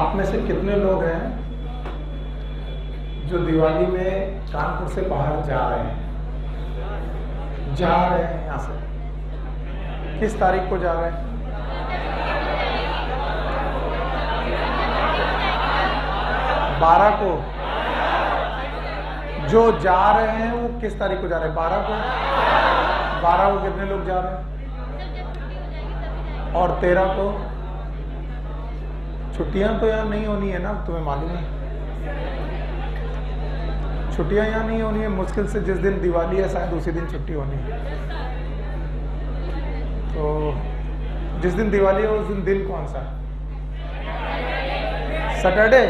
आप में से कितने लोग हैं जो दिवाली में कानपुर से बाहर जा रहे हैं? यहाँ से किस तारीख को जा रहे हैं? 12 को। जो जा रहे हैं वो किस तारीख को जा रहे हैं? 12 को। 12 को कितने लोग जा रहे हैं? और 13 को? छुट्टियां तो यहाँ नहीं होनी है ना, तुम्हें मालूम है छुट्टियां यहाँ नहीं होनी है। मुश्किल से जिस दिन दिवाली है शायद उसी दिन छुट्टी होनी है। तो जिस दिन दिवाली है उस दिन कौन सा? सैटरडे?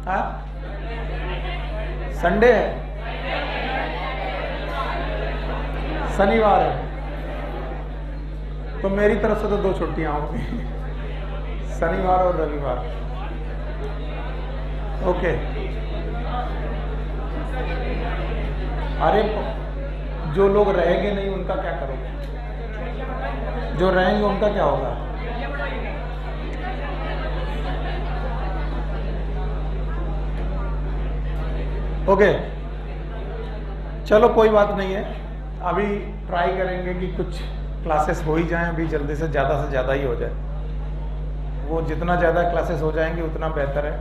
हाँ, संडे है, शनिवार है। तो मेरी तरफ से तो 2 छुट्टियां होंगी, शनिवार और रविवार। ओके। अरे जो लोग रहेंगे नहीं उनका क्या करोगे? जो रहेंगे उनका क्या होगा? ओके, चलो कोई बात नहीं है। अभी ट्राई करेंगे कि कुछ क्लासेस हो ही जाएं, अभी जल्दी से ज़्यादा ही हो जाए। वो जितना ज़्यादा क्लासेस हो जाएंगे उतना बेहतर है।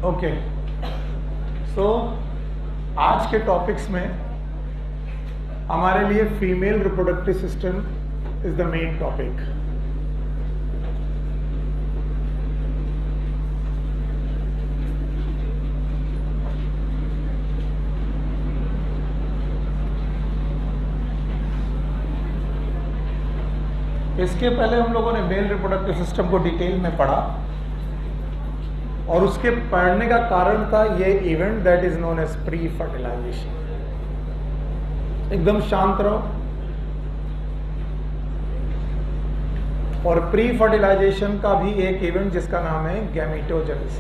ओके, सो आज के टॉपिक्स में हमारे लिए female reproductive system is the main topic. इसके पहले हम लोगों ने मेल रिप्रोडक्टिव सिस्टम को डिटेल में पढ़ा और उसके पढ़ने का कारण था ये event that is known as pre fertilisation. एकदम शांत रहो। और प्री फर्टिलाइजेशन का भी एक इवेंट जिसका नाम है गैमीटोजेनेसिस।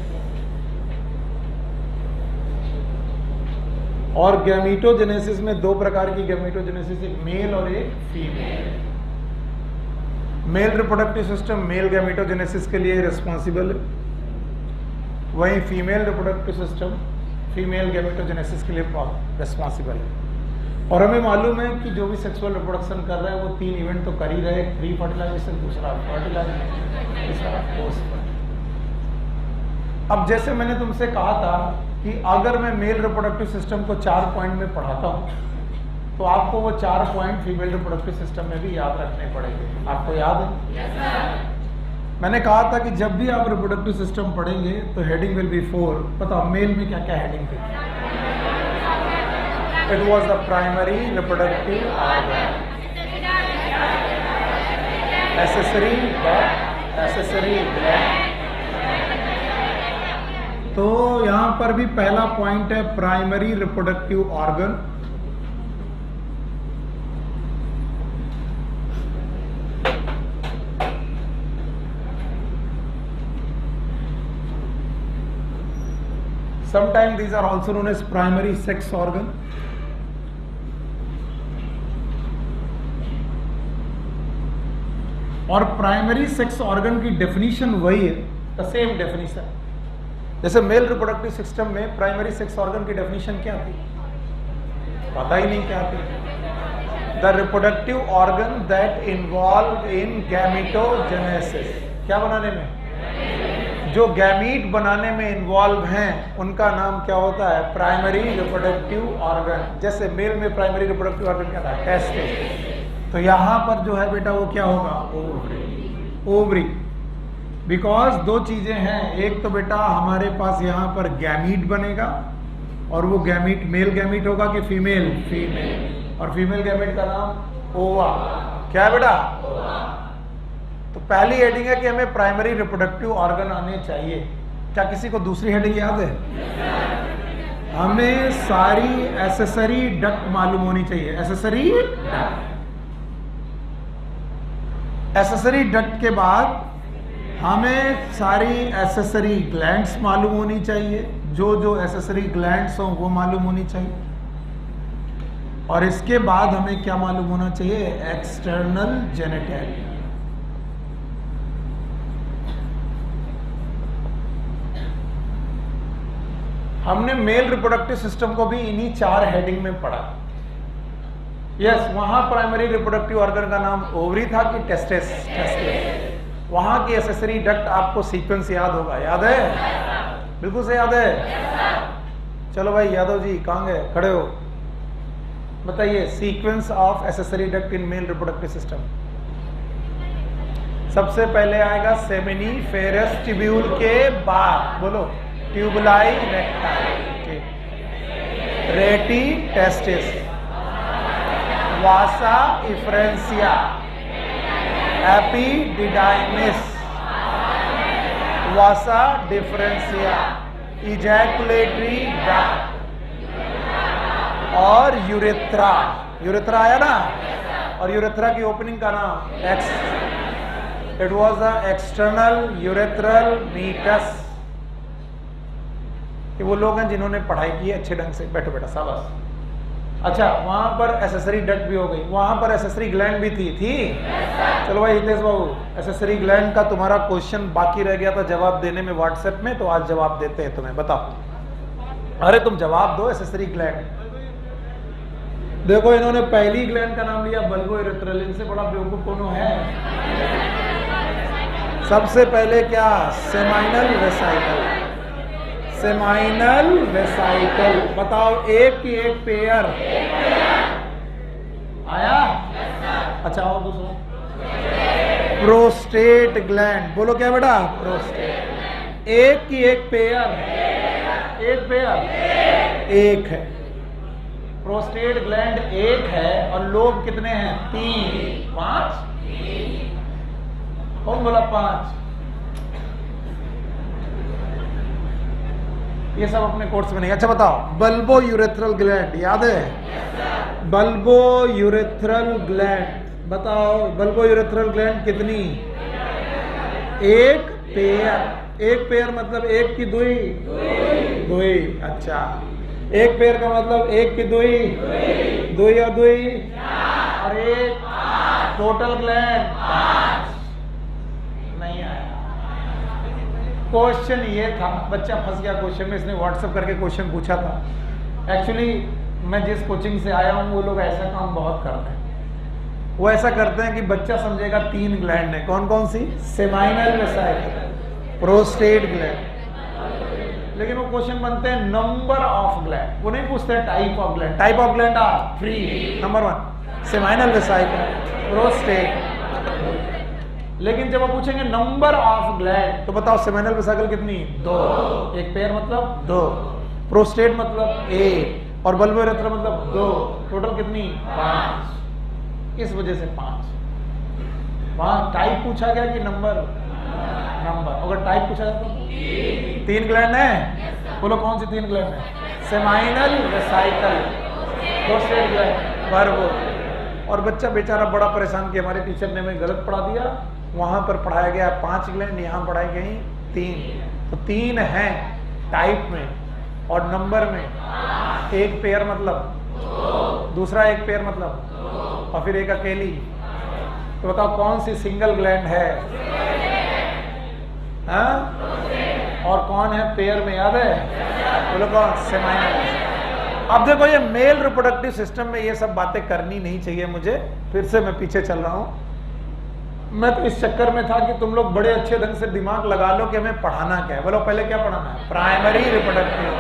और गैमीटोजेनेसिस में 2 प्रकार की गैमीटोजेनेसिस, एक मेल और एक female. Male reproductive system male gametogenesis के लिए रिस्पॉन्सिबल है, वहीं female reproductive system female gametogenesis के लिए रिस्पॉन्सिबल है। और हमें मालूम है कि जो भी सेक्सुअल रिप्रोडक्शन कर रहे हैं वो 3 इवेंट तो कर ही रहे, एक प्री फर्टिलाइजेशन, दूसरा फर्टिलाइजेशन, तीसरा पोस्ट। अब जैसे मैंने तुमसे कहा था कि अगर मैं मेल रिप्रोडक्टिव सिस्टम को 4 पॉइंट में पढ़ाता हूँ तो आपको वो 4 पॉइंट फीमेल रिप्रोडक्टिव सिस्टम में भी याद रखने पड़ेंगे। आपको याद है? yes, मैंने कहा था कि जब भी आप रिप्रोडक्टिव सिस्टम पढ़ेंगे तो हेडिंग विल बी 4। पता मेल में क्या क्या हेडिंग थी? It was the primary reproductive organ, accessory gland. तो यहां पर भी पहला पॉइंट है primary reproductive organ. Sometimes these are also known as primary sex organ. और प्राइमरी सेक्स ऑर्गन की डेफिनेशन वही है, द सेम डेफिनेशन। जैसे मेल रिप्रोडक्टिव सिस्टम में प्राइमरी सेक्स ऑर्गन की डेफिनेशन क्या थी? पता ही नहीं क्या थी। The reproductive organ that involve in gametogenesis. क्या बनाने में? जो गैमीट बनाने में इन्वॉल्व हैं उनका नाम क्या होता है? Primary reproductive organ. जैसे मेल में प्राइमरी रिप्रोडक्टिव ऑर्गन क्या था? टेस्टिस। तो यहाँ पर जो है बेटा वो क्या होगा? ओवरी। बिकॉज 2 चीजें हैं, एक तो बेटा हमारे पास यहाँ पर गैमीट बनेगा और वो गैमीट मेल गैमीट होगा कि फीमेल? फीमेल। और फीमेल गैमीट का नाम ओवा। क्या है बेटा? तो पहली हेडिंग है कि हमें प्राइमरी रिप्रोडक्टिव ऑर्गन आने चाहिए। क्या किसी को दूसरी हेडिंग याद है? हमें सारी एक्सेसरी डक्ट मालूम होनी चाहिए। Accessory duct. एक्सेसरी डक्ट के बाद हमें सारी एक्सेसरी ग्लैंड्स मालूम होनी चाहिए। जो एक्सेसरी ग्लैंड्स हो वो मालूम होनी चाहिए। और इसके बाद हमें क्या मालूम होना चाहिए? External genital. हमने मेल रिप्रोडक्टिव सिस्टम को भी इन्हीं 4 हेडिंग में पढ़ा। यस, वहां प्राइमरी रिप्रोडक्टिव ऑर्गन का नाम ओवरी था कि टेस्टिस? वहां की एसेसरी डक्ट आपको सीक्वेंस याद होगा, याद है? बिल्कुल से याद है। चलो भाई यादव जी कहां गए, खड़े हो, बताइए sequence of accessory duct in male reproductive system. सबसे पहले आएगा सेमिनिफेरस ट्यूब्यूल के बाद, बोलो, ट्यूबुलाई रेक्टाई, रेटी टेस्टिस, वासा इफ्रेंसिया, एपिडिडाइमिस, वासा डिफरेंसिया, इजैकुलेटरी डक्ट और यूरेथ्रा। यूरेथ्रा आया ना, और यूरेथ्रा की ओपनिंग का नाम it was the external urethral meatus. कि वो लोग हैं जिन्होंने पढ़ाई की है अच्छे ढंग से, बैठो बेटा शाबाश। अच्छा, वहां पर एसेसरी डक्ट भी हो गई, वहां पर एसेसरी ग्लैंड भी थी। चलो भाई हितेश बाबू, एसेसरी ग्लैंड का तुम्हारा क्वेश्चन बाकी रह गया था जवाब देने में व्हाट्सएप में, तो आज जवाब देते हैं तुम्हें, बताओ। अरे तुम जवाब दो, एसेसरी ग्लैंड। देखो इन्होंने पहली ग्लैंड का नाम लिया बल्बो यूरेथ्रल, इनसे बड़ा बेवकूफ कौन है? सबसे पहले क्या, सेमाइनल वेसाइकल। सेमाइनल वेसाइकल, बताओ एक की एक पेयर आया? अच्छा और दूसरा, प्रोस्टेट ग्लैंड, बोलो क्या बेटा? प्रोस्टेट। एक की एक पेयर, एक पेयर एक है, प्रोस्टेट ग्लैंड एक है, और लोब कितने हैं? 3, 5। कौन बोला 5? ये सब अपने कोर्स में नहीं। अच्छा बताओ, बल्बो यूरेथ्रल ग्लैंड याद है? बल्बो यूरेथ्रल ग्लैंड, बताओ बल्बो यूरेथ्रल ग्लैंड कितनी? एक पेयर। एक पेयर मतलब एक की दुई, दुई। अच्छा, एक पेयर का मतलब एक की दुई, दुई और दुई और एक, टोटल ग्लैंड 5। नहीं आया। क्वेश्चन ये था, बच्चा फंस गया क्वेश्चन में, इसने व्हाट्सएप करके क्वेश्चन पूछा था। एक्चुअली मैं जिस कोचिंग से आया हूँ वो लोग ऐसा काम बहुत करते हैं। वो ऐसा करते हैं कि बच्चा समझेगा 3 ग्लैंड है, कौन कौन सी? सेमाइनल वेसाइकल, प्रोस्टेट ग्लैंड, लेकिन वो क्वेश्चन बनते हैं नंबर ऑफ ग्लैंड, वो नहीं पूछते type of gland. Type of gland are 3, number 1 seminal vesicle, prostate. लेकिन जब आप पूछेंगे नंबर ऑफ ग्लैंड तो बताओ सेमाइनल वेसाइकल कितनी? 2, एक पेयर मतलब 2, प्रोस्टेट मतलब 1 और बल्बो यूरेथ्रा मतलब 2, टोटल कितनी? 5। इस वजह से 5। वहां टाइप पूछा गया कि नंबर? नंबर। अगर टाइप पूछा जाता तो 3 ग्लैंड है, बोलो कौन सी 3 ग्लैंड है? Seminal vesicle, prostate gland, bulbo. और बच्चा बेचारा बड़ा परेशान कि हमारे टीचर ने हमें गलत पढ़ा दिया, वहां पर पढ़ाया गया 5 ग्लैंड, यहाँ पढ़ाई गई 3। तो 3 हैं टाइप में और नंबर में। एक पेयर मतलब, दूसरा एक पेयर मतलब, और फिर एक अकेली। तो बताओ कौन सी सिंगल ग्लैंड है? हाँ? और कौन है पेयर में, याद है? बोलो कौन? सेमाइनल। अब देखो ये मेल रिप्रोडक्टिव सिस्टम में ये सब बातें करनी नहीं चाहिए मुझे, फिर से मैं पीछे चल रहा हूं। मैं तो इस चक्कर में था कि तुम लोग बड़े अच्छे ढंग से दिमाग लगा लो कि हमें पढ़ाना क्या है। बोलो पहले क्या पढ़ाना है? प्राइमरी रिप्रोडक्टिव,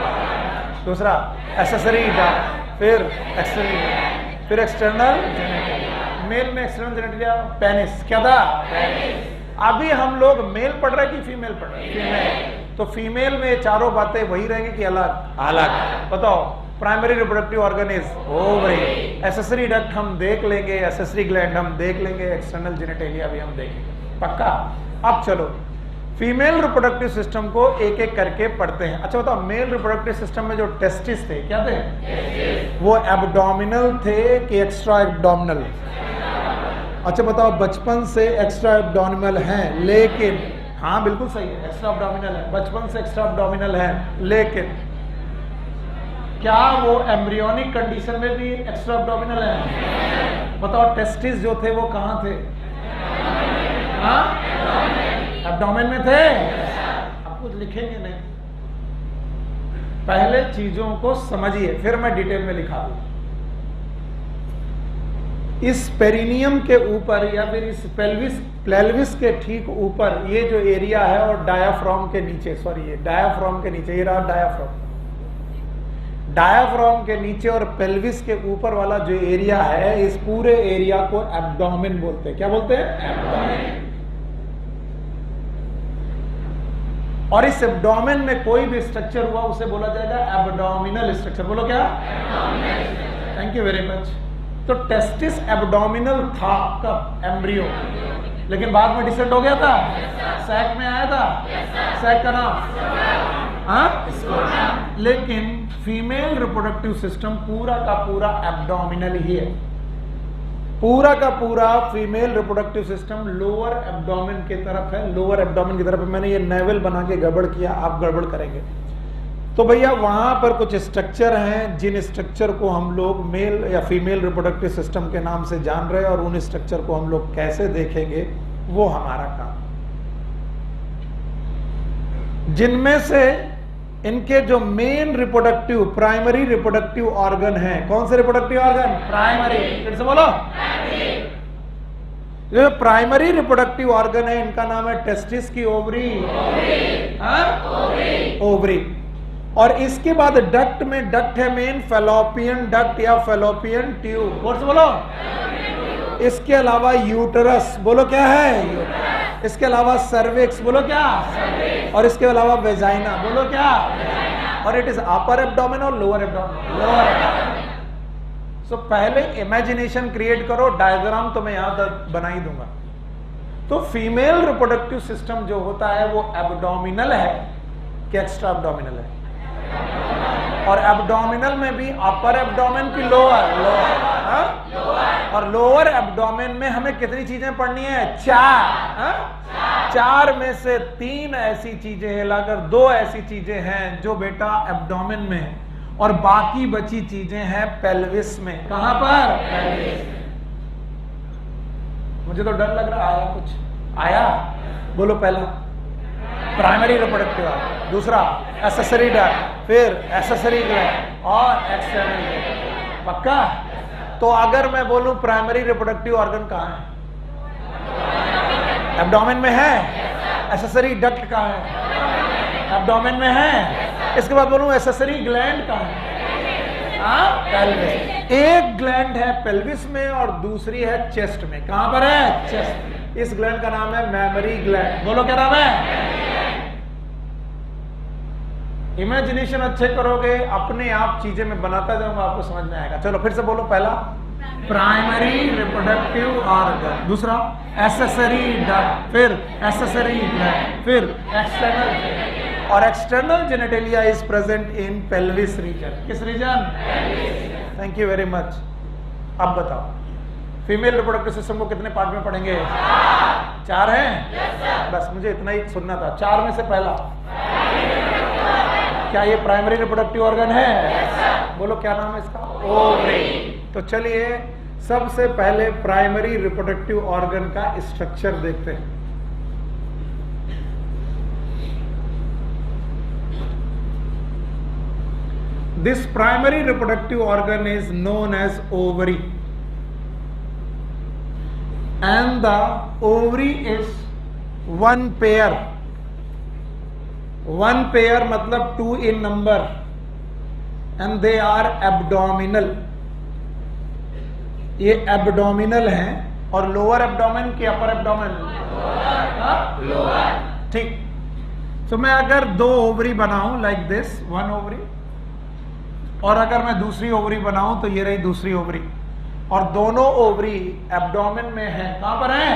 दूसरा एसेसरी डक्ट, फिर एक्सटर्नल, फिर एक्सटर्नल जेनिटल। मेल में एक्सटर्नल जेनिटलिया पेनिस, क्या था? पेनिस। अभी हम लोग मेल पढ़ रहे हैं कि फीमेल पढ़ रहे हैं? फीमेल। तो फीमेल में चारों बातें वही रहेंगी कि अलग? अलग। बताओ primary reproductive organ is ovary, accessory duct हम देख लेंगे, एसेसरी ग्लैंड हम देख लेंगे, एक्सटर्नल जेनिटेलिया भी हम देखेंगे, पक्का? अब चलो फीमेल रिप्रोडक्टिव सिस्टम को एक एक करके पढ़ते हैं। अच्छा बताओ, मेल रिप्रोडक्टिव सिस्टम में जो टेस्टिस थे, क्या थे? वो एब्डोमिनल थे कि एक्स्ट्रा एब्डोमिनल? अच्छा बताओ, बचपन से एक्स्ट्रा एब्डोमिनल हैं, लेकिन हाँ बिल्कुल सही है, एक्स्ट्रा एब्डोमिनल है, बचपन से एक्स्ट्रा एब्डोमिनल है, लेकिन क्या वो एम्ब्रियोनिक कंडीशन में भी एक्स्ट्रा एब्डोमिनल है? बताओ टेस्टिस जो थे वो कहाँ थे? हाँ, एब्डोमेन में थे। अब कुछ लिखेंगे नहीं, पहले चीजों को समझिए, फिर मैं डिटेल में लिखा दूं। इस पेरिनियम के ऊपर या फिर इस पेल्विस के ठीक ऊपर ये जो एरिया है और डायाफ्राम के नीचे, सॉरी ये डायाफ्राम के नीचे, ये रहा डायाफ्राम के नीचे और पेल्विस के ऊपर वाला जो एरिया है, इस पूरे एरिया को एब्डोमेन बोलते हैं। क्या बोलते हैं? एब्डोमेन। और इस एब्डोमेन में कोई भी स्ट्रक्चर हुआ उसे बोला जाएगा एब्डोमिनल स्ट्रक्चर। बोलो क्या? Thank you very much. तो टेस्टिस एब्डोमिनल था कब? एम्ब्रियो, लेकिन बाद में डिसेंट हो गया था, सैक में आया था। सैक का नाम लेकिन फीमेल रिप्रोडक्टिव सिस्टम पूरा का पूरा एब्डोमिनल ही है। पूरा का पूरा female reproductive system lower abdomen की तरफ है। लोअर एब्डोमेन की तरफ मैंने ये नेवल बना के गड़बड़ किया, आप गड़बड़ करेंगे तो भैया वहां पर कुछ स्ट्रक्चर हैं जिन स्ट्रक्चर को हम लोग मेल या फीमेल रिप्रोडक्टिव सिस्टम के नाम से जान रहे हैं, और उन स्ट्रक्चर को हम लोग कैसे देखेंगे वो हमारा काम। जिनमें से इनके जो main reproductive primary reproductive organ है, कौन से रिप्रोडक्टिव ऑर्गन? प्राइमरी। फिर से बोलो। जो प्राइमरी रिप्रोडक्टिव ऑर्गन है इनका नाम है टेस्टिस की ओवरी। ओवरी। और इसके बाद डक्ट में, डक्ट है मेन फैलोपियन डक्ट या फैलोपियन ट्यूब। और से बोलो। इसके अलावा यूटरस, बोलो क्या है? इसके अलावा सर्विक्स, बोलो क्या? और इसके अलावा वेजाइना, बोलो क्या? और इट इज अपर एब्डोमेन और lower abdomen. Lower abdomen. So पहले इमेजिनेशन क्रिएट करो, डायग्राम तो मैं यहां तक बना ही दूंगा। तो फीमेल रिप्रोडक्टिव सिस्टम जो होता है वो एब्डोमिनल है कि एक्स्ट्रा एब्डोमिनल है? और एब्डोमिनल में भी अपर एब्डोमेन की लोअर? लोअर। और लोअर एब्डोमेन में हमें कितनी चीजें पढ़नी है? 4। 4 में से 3 ऐसी चीजें हैं, लाकर 2 ऐसी चीजें हैं जो बेटा एब्डोमेन में है, और बाकी बची चीजें हैं पेल्विस में। कहां पर? पेल्विस। मुझे तो डर लग रहा आया कुछ। आया? बोलो। पहला प्राइमरी रिप्रोडक्टिव, दूसरा एक्सेसरी डक्ट, फिर एक्सेसरी ग्लैंड और एक्सटर्नल ग्लैंड। पक्का? तो अगर मैं बोलूं प्राइमरी रिप्रोडक्टिव ऑर्गन कहां है? एब्डोमेन में है। एक्सेसरी डक्ट कहां है? एब्डोमेन में है। इसके बाद बोलूं एक्सेसरी ग्लैंड कहां है? पेल्विस। एक ग्लैंड है पेल्विस में और दूसरी है चेस्ट में। कहां पर है? चेस्ट। इस ग्लैंड का नाम है मैमरी ग्लैंड। बोलो क्या नाम है? इमेजिनेशन अच्छे करोगे, अपने आप चीजें मैं बनाता जाऊंगा, आपको समझ में आएगा। चलो फिर से बोलो। पहला प्राइमरी रिप्रोडक्टिव ऑर्गन, दूसरा एक्सेसरी डक्ट, फिर एक्सेसरी ग्लैंड, फिर एक्सटर्नल। और external genitalia is present in pelvis region. किस region? Thank you very much. अब बताओ फीमेल रिप्रोडक्टिव सिस्टम को कितने पार्ट में पढ़ेंगे? 4 हैं? बस मुझे इतना ही सुनना था। 4 में से पहला क्या ये प्राइमरी रिप्रोडक्टिव ऑर्गन है? बोलो क्या नाम है इसका? ओवरी। तो चलिए सबसे पहले प्राइमरी रिप्रोडक्टिव ऑर्गन का स्ट्रक्चर देखते हैं। This primary reproductive organ is known as ovary, and the ovary is one pair मतलब 2 in number, and they are abdominal। ये एब्डोमिनल है। और लोअर एब्डोमेन की अपर एब्डोमेन? लोअर। ठीक। तो मैं अगर 2 ओवरी बनाऊं लाइक दिस, 1 ओवरी, और अगर मैं दूसरी ओवरी बनाऊं तो ये रही दूसरी ओवरी, और दोनों ओवरी एब्डोमेन में है। कहां पर है?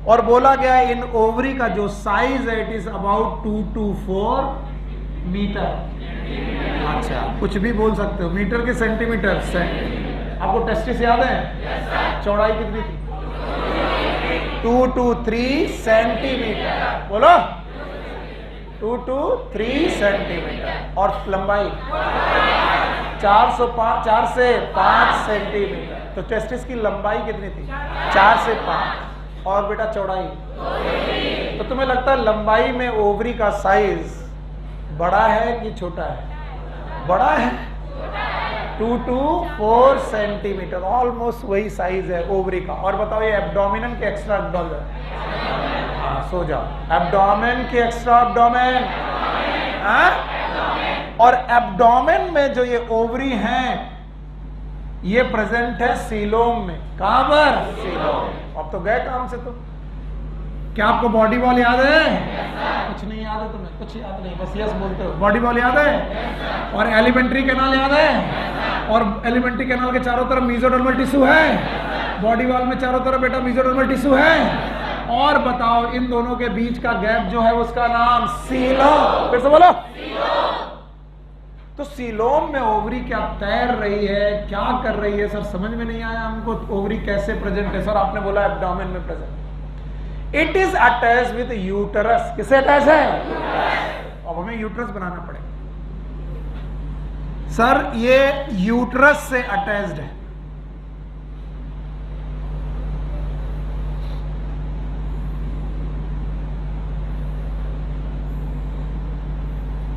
और बोला गया इन ओवरी का जो साइज है it is about 2 to 4 metre. अच्छा, कुछ भी बोल सकते हो, मीटर के सेंटीमीटर से। आपको टेस्टिस याद है? चौड़ाई कितनी थी? 2 to 3 सेंटीमीटर। बोलो। 2 to 3 सेंटीमीटर। और लंबाई 4 से 5 सेंटीमीटर। तो टेस्टिस की लंबाई कितनी थी? 4 से 5। और बेटा चौड़ाई? तो तुम्हें लगता है लंबाई में ओवरी का साइज बड़ा है कि छोटा है? बड़ा है, 2 to 4 सेंटीमीटर, ऑलमोस्ट वही साइज है ओवरी का। और बताओ ये एब्डोमिनन के एक्स्ट्रा एब्डोमिनन? सो जाओ, एब्डोमेन के एक्स्ट्रा एब्डोमेन, और एब्डोमेन में जो ये ओवरी हैं ये प्रेजेंट है सीलोम में। कहां पर? सीलोम। अब तो गए काम से। तो क्या आपको बॉडी वॉल याद है? कुछ नहीं याद है तुम्हें? कुछ याद नहीं, बस यस बोलते हो। बॉडी वॉल याद है? और एलिमेंट्री कैनाल याद है? और एलिमेंट्री कैनाल के चारों तरफ मेसोडर्मल टिश्यू है, बॉडी वॉल में चारों तरफ बेटा मेसोडर्मल टिश्यू है। और बताओ इन दोनों के बीच का गैप जो है उसका नाम सीलोम। फिर से बोलो। तो सीलोम में ओवरी क्या तैर रही है, क्या कर रही है? सर समझ में नहीं आया हमको, ओवरी कैसे प्रेजेंट है? सर आपने बोला एब्डोमेन में present. It is attach with uterus. किससे अटैच है? अब हमें यूटरस बनाना पड़ेगा। सर ये यूटरस से अटैच्ड है।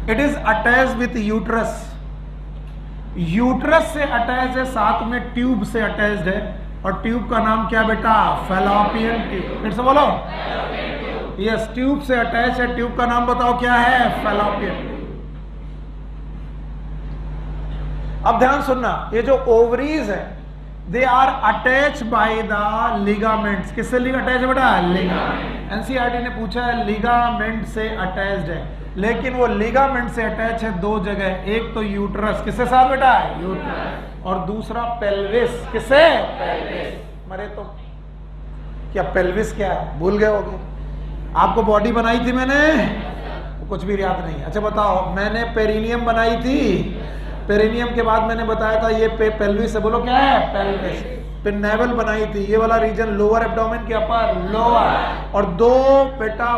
It is attach with uterus. Uterus से अटैच है, साथ में ट्यूब से अटैच्ड है। और ट्यूब का नाम क्या बेटा? Fallopian tube. फिर से बोलो। यस, ट्यूब से अटैच है। ट्यूब का नाम बताओ क्या है? Fallopian tube. अब ध्यान सुनना, ये जो ओवरीज है they are attach by the ligaments. किससे अटैच है बेटा? लिगामेंट। एनसीईआरटी ने पूछा है लिगामेंट से अटैच्ड है, लेकिन वो लिगामेंट से अटैच है दो जगह। एक तो यूट्रस, किससे साथ बेटा? यूट्रस। और दूसरा पेल्विस। किससे? पेल्विस। मरे तो क्या पेल्विस क्या है? भूल गए होगे? आपको बॉडी बनाई थी मैंने, कुछ भी याद नहीं। अच्छा बताओ, मैंने पेरिनियम बनाई थी, पेरिनियम के बाद मैंने बताया था ये पेल्विस है। बोलो क्या है? पेल्विस। फिर नेवल बनाई थी, ये वाला रीजन लोअर एब्डोमेन के अपर, लोअर। और दो बेटा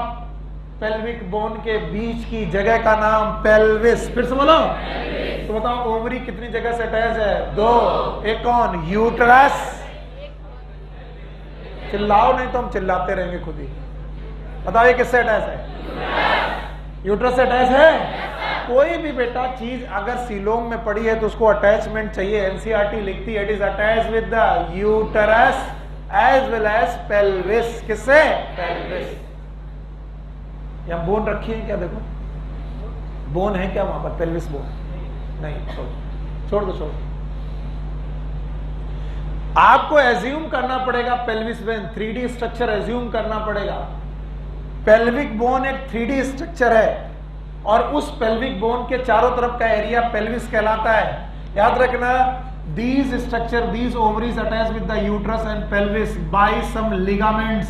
पेल्विक बोन के बीच की जगह का नाम पेल्विस। फिर से बोलो। तो बताओ ओवरी कितनी जगह से अटैच है? दो। एक कौन? यूट्रस। चिल्लाओ नहीं तो हम चिल्लाते रहेंगे खुद ही। बताओ ये किससे अटैच है? यूट्रस से अटैच है। कोई भी बेटा चीज अगर सीलोम में पड़ी है तो उसको अटैचमेंट चाहिए। एनसीईआरटी लिखती है it is attach with the uterus as well as pelvis. किससे? पेल्विस। यहाँ बोन रखी है क्या? देखो बोन है क्या वहां पर? पेल्विस बोन नहीं, छोड़ दो। आपको एज्यूम करना पड़ेगा pelvis when, 3D structure assume करना पड़ेगा। पेल्विक बोन एक 3D स्ट्रक्चर है और उस पेल्विक बोन के चारों तरफ का एरिया पेल्विस कहलाता है। याद रखना, these structure, these ovaries attached with the uterus and pelvis by some ligaments।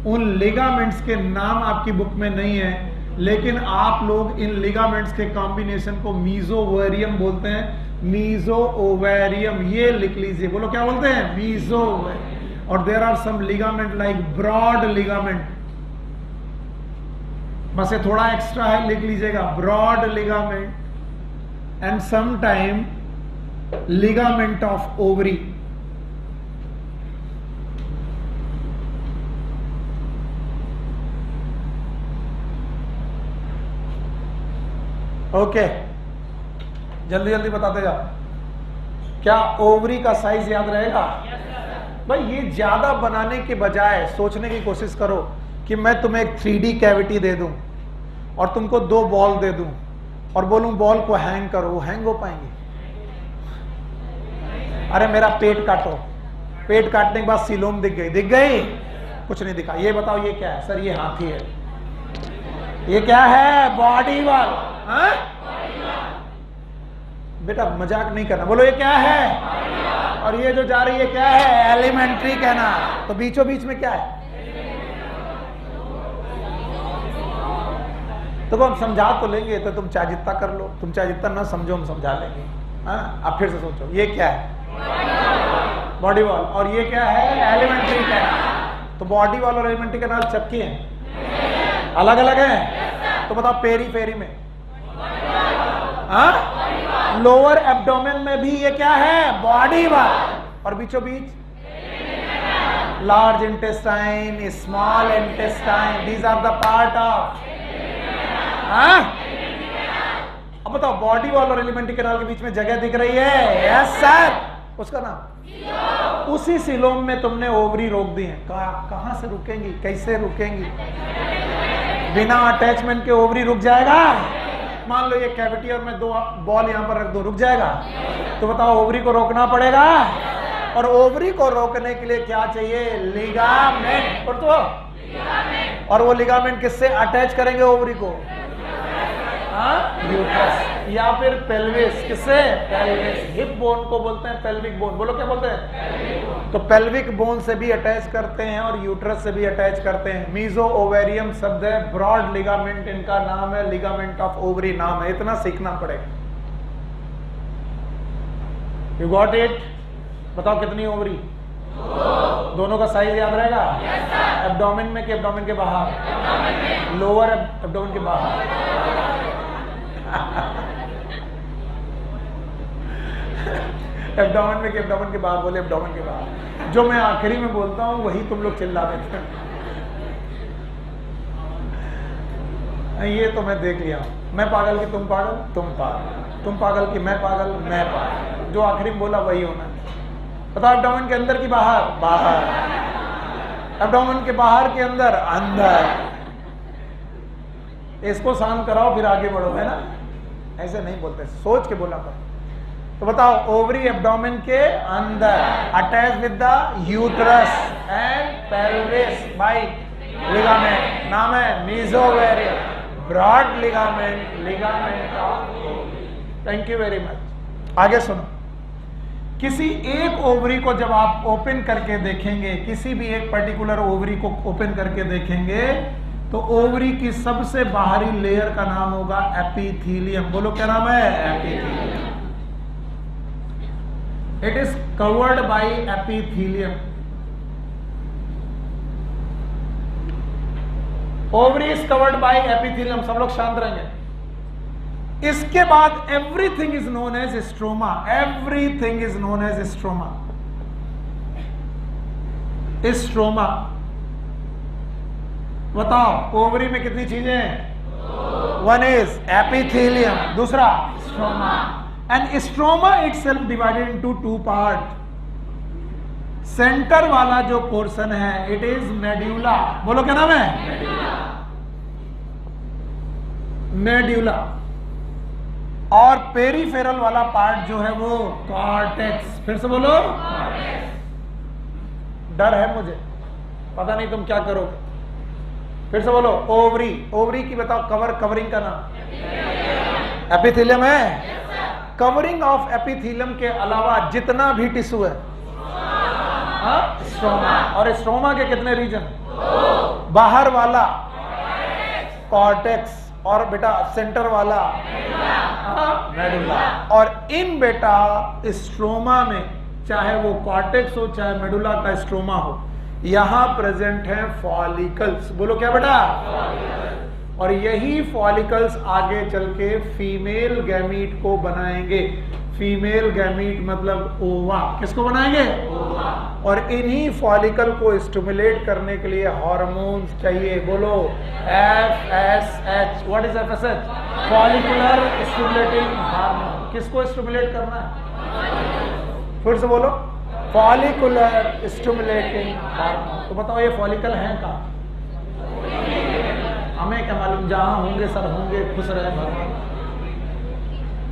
उन लिगामेंट्स के नाम आपकी बुक में नहीं है, लेकिन आप लोग इन लिगामेंट्स के कॉम्बिनेशन को मीजोवेरियम बोलते हैं। मीजोओवेरियम ये लिख लीजिए। बोलो क्या बोलते हैं? मीजोवेरियम। और there are some ligament like broad ligament, बस ये थोड़ा एक्स्ट्रा है, लिख लीजिएगा broad ligament and some time ligament of ovary. Okay, जल्दी जल्दी बताते जाओ। क्या ओवरी का साइज याद रहेगा? भाई ये ज्यादा बनाने के बजाय सोचने की कोशिश करो कि मैं तुम्हें एक 3D कैविटी दे दूं और तुमको 2 बॉल दे दूं और बोलूं बॉल को हैंग करो, वो हैंग हो पाएंगे? अरे मेरा पेट काटो, पेट काटने के बाद सीलोम दिख गई? दिख गई? कुछ नहीं दिखा। ये बताओ ये क्या है? सर ये हाथी है। ये क्या है? Body wall. बेटा मजाक नहीं करना, बोलो ये क्या है? और ये जो जा रही है क्या है? Alimentary canal. तो बीचों बीच में क्या है? तो हम समझा तो लेंगे, तो तुम चाहे जितना कर लो, तुम चाहे जितना ना समझो हम समझा लेंगे। अब फिर से सोचो ये क्या है? Body wall. और ये क्या है? Alimentary canal. तो बॉडी वॉल और एलिमेंट्री कैनाल चपकी हैं, अलग अलग हैं। तो बताओ पेरी फेरी में, लोअर एब्डोमेन में भी ये क्या है? Body wall. और बीचों बीच large intestine, small intestine, these are the part of अब बताओ, बॉडी वॉल और एलिमेंट्री कैनाल के बीच में जगह दिख रही है? Yes sir. उसका नाम, उसी सिलोम में तुमने ओवरी रोक दी है। कहां से रुकेंगी, कैसे रुकेंगी? बिना अटैचमेंट के ओवरी रुक जाएगा? मान लो ये कैविटी और मैं 2 बॉल यहां पर रख दूं, रुक जाएगा? तो बताओ, ओवरी को रोकना पड़ेगा। और ओवरी को रोकने के लिए क्या चाहिए? लिगामेंट। और तो और वो लिगामेंट किससे अटैच करेंगे ओवरी को? यूट्रस या फिर पेल्विस। किससे? पेल्विस। हिप बोन को बोलते हैं पेल्विक बोन। बोलो क्या बोलते हैं? तो पेल्विक बोन से भी अटैच करते हैं और यूट्रस से भी अटैच करते हैं। मीजो ओवेरियम शब्द है, ब्रॉड लिगामेंट इनका नाम है, लिगामेंट ऑफ ओवरी नाम है। इतना सीखना पड़ेगा। You got it? बताओ कितनी ओवरी? दोनों का साइज याद रहेगा? एब्डोमेन में कि एब्डोमेन के बाहर? लोअर एब्डोमेन के बाहर। एब्डोमेन में कि एब्डोमेन के बाहर? बोले एब्डोमेन के बाहर। जो मैं आखिरी में बोलता हूं वही तुम लोग चिल्ला देते हैं। ये तो मैं देख लिया। मैं पागल की तुम पागल, तुम पागल, तुम पागल की मैं पागल, मैं पागल। जो आखिरी में बोला वही होना। बताओ, एब्डोमेन के अंदर की बाहर? बाहर। एब्डोमेन के बाहर के अंदर? अंदर। इसको शांत कराओ फिर आगे बढ़ो, है ना? ऐसे नहीं बोलते, सोच के बोला करो। तो बताओ, ओवरी एब्डोमेन के अंदर, attach with the uterus and pelvis by ligament. नाम है mesovarium, broad ligament, ligament of. Thank you very much. आगे सुनो। किसी एक ओवरी को जब आप ओपन करके देखेंगे, किसी भी एक पर्टिकुलर ओवरी को ओपन करके देखेंगे, तो ओवरी की सबसे बाहरी लेयर का नाम होगा एपिथेलियम। बोलो क्या नाम है? Epithelium. It is covered by epithelium. Ovary is covered by epithelium. सब लोग शांत रहेंगे। इसके बाद everything is known as stroma. Everything is known as stroma. Stroma. बताओ, ओवरी में कितनी चीजें हैं? 1 इज एपिथेलियम, दूसरा stroma. And stroma itself divided into 2 part. Centre वाला जो पोर्शन है इट इज मेड्यूला। बोलो क्या नाम है? मेड्यूला। और पेरिफेरल वाला पार्ट जो है वो कॉर्टेक्स। फिर से बोलो। डर है मुझे, पता नहीं तुम क्या करोगे। फिर से बोलो। ओवरी। ओवरी की बताओ कवरिंग का नाम? एपिथेलियम है। कवरिंग ऑफ एपिथेलियम के अलावा जितना भी टिश्यू है, स्ट्रोमा। और स्ट्रोमा के कितने रीजन? बाहर वाला कॉर्टेक्स और बेटा सेंटर वाला मेडुला। और इन बेटा स्ट्रोमा में, चाहे वो कॉर्टेक्स हो चाहे मेडुला का स्ट्रोमा हो, यहां प्रेजेंट है फॉलिकल्स। बोलो क्या बेटा? और यही फॉलिकल्स आगे चल के फीमेल गैमीट को बनाएंगे। फीमेल गैमीट मतलब ओवा। किसको बनाएंगे? ओवा। और इन्हीं फॉलिकल को स्टिमुलेट करने के लिए हार्मोन्स चाहिए। बोलो FSH। What is FSH? Follicular stimulating hormone. किसको स्टिमुलेट करना है? फिर से बोलो। Follicular stimulating hormone. तो बताओ, ये फॉलिकल है कहाँ? हमें क्या मालूम? जहां होंगे सब होंगे, खुश रहे भगवान।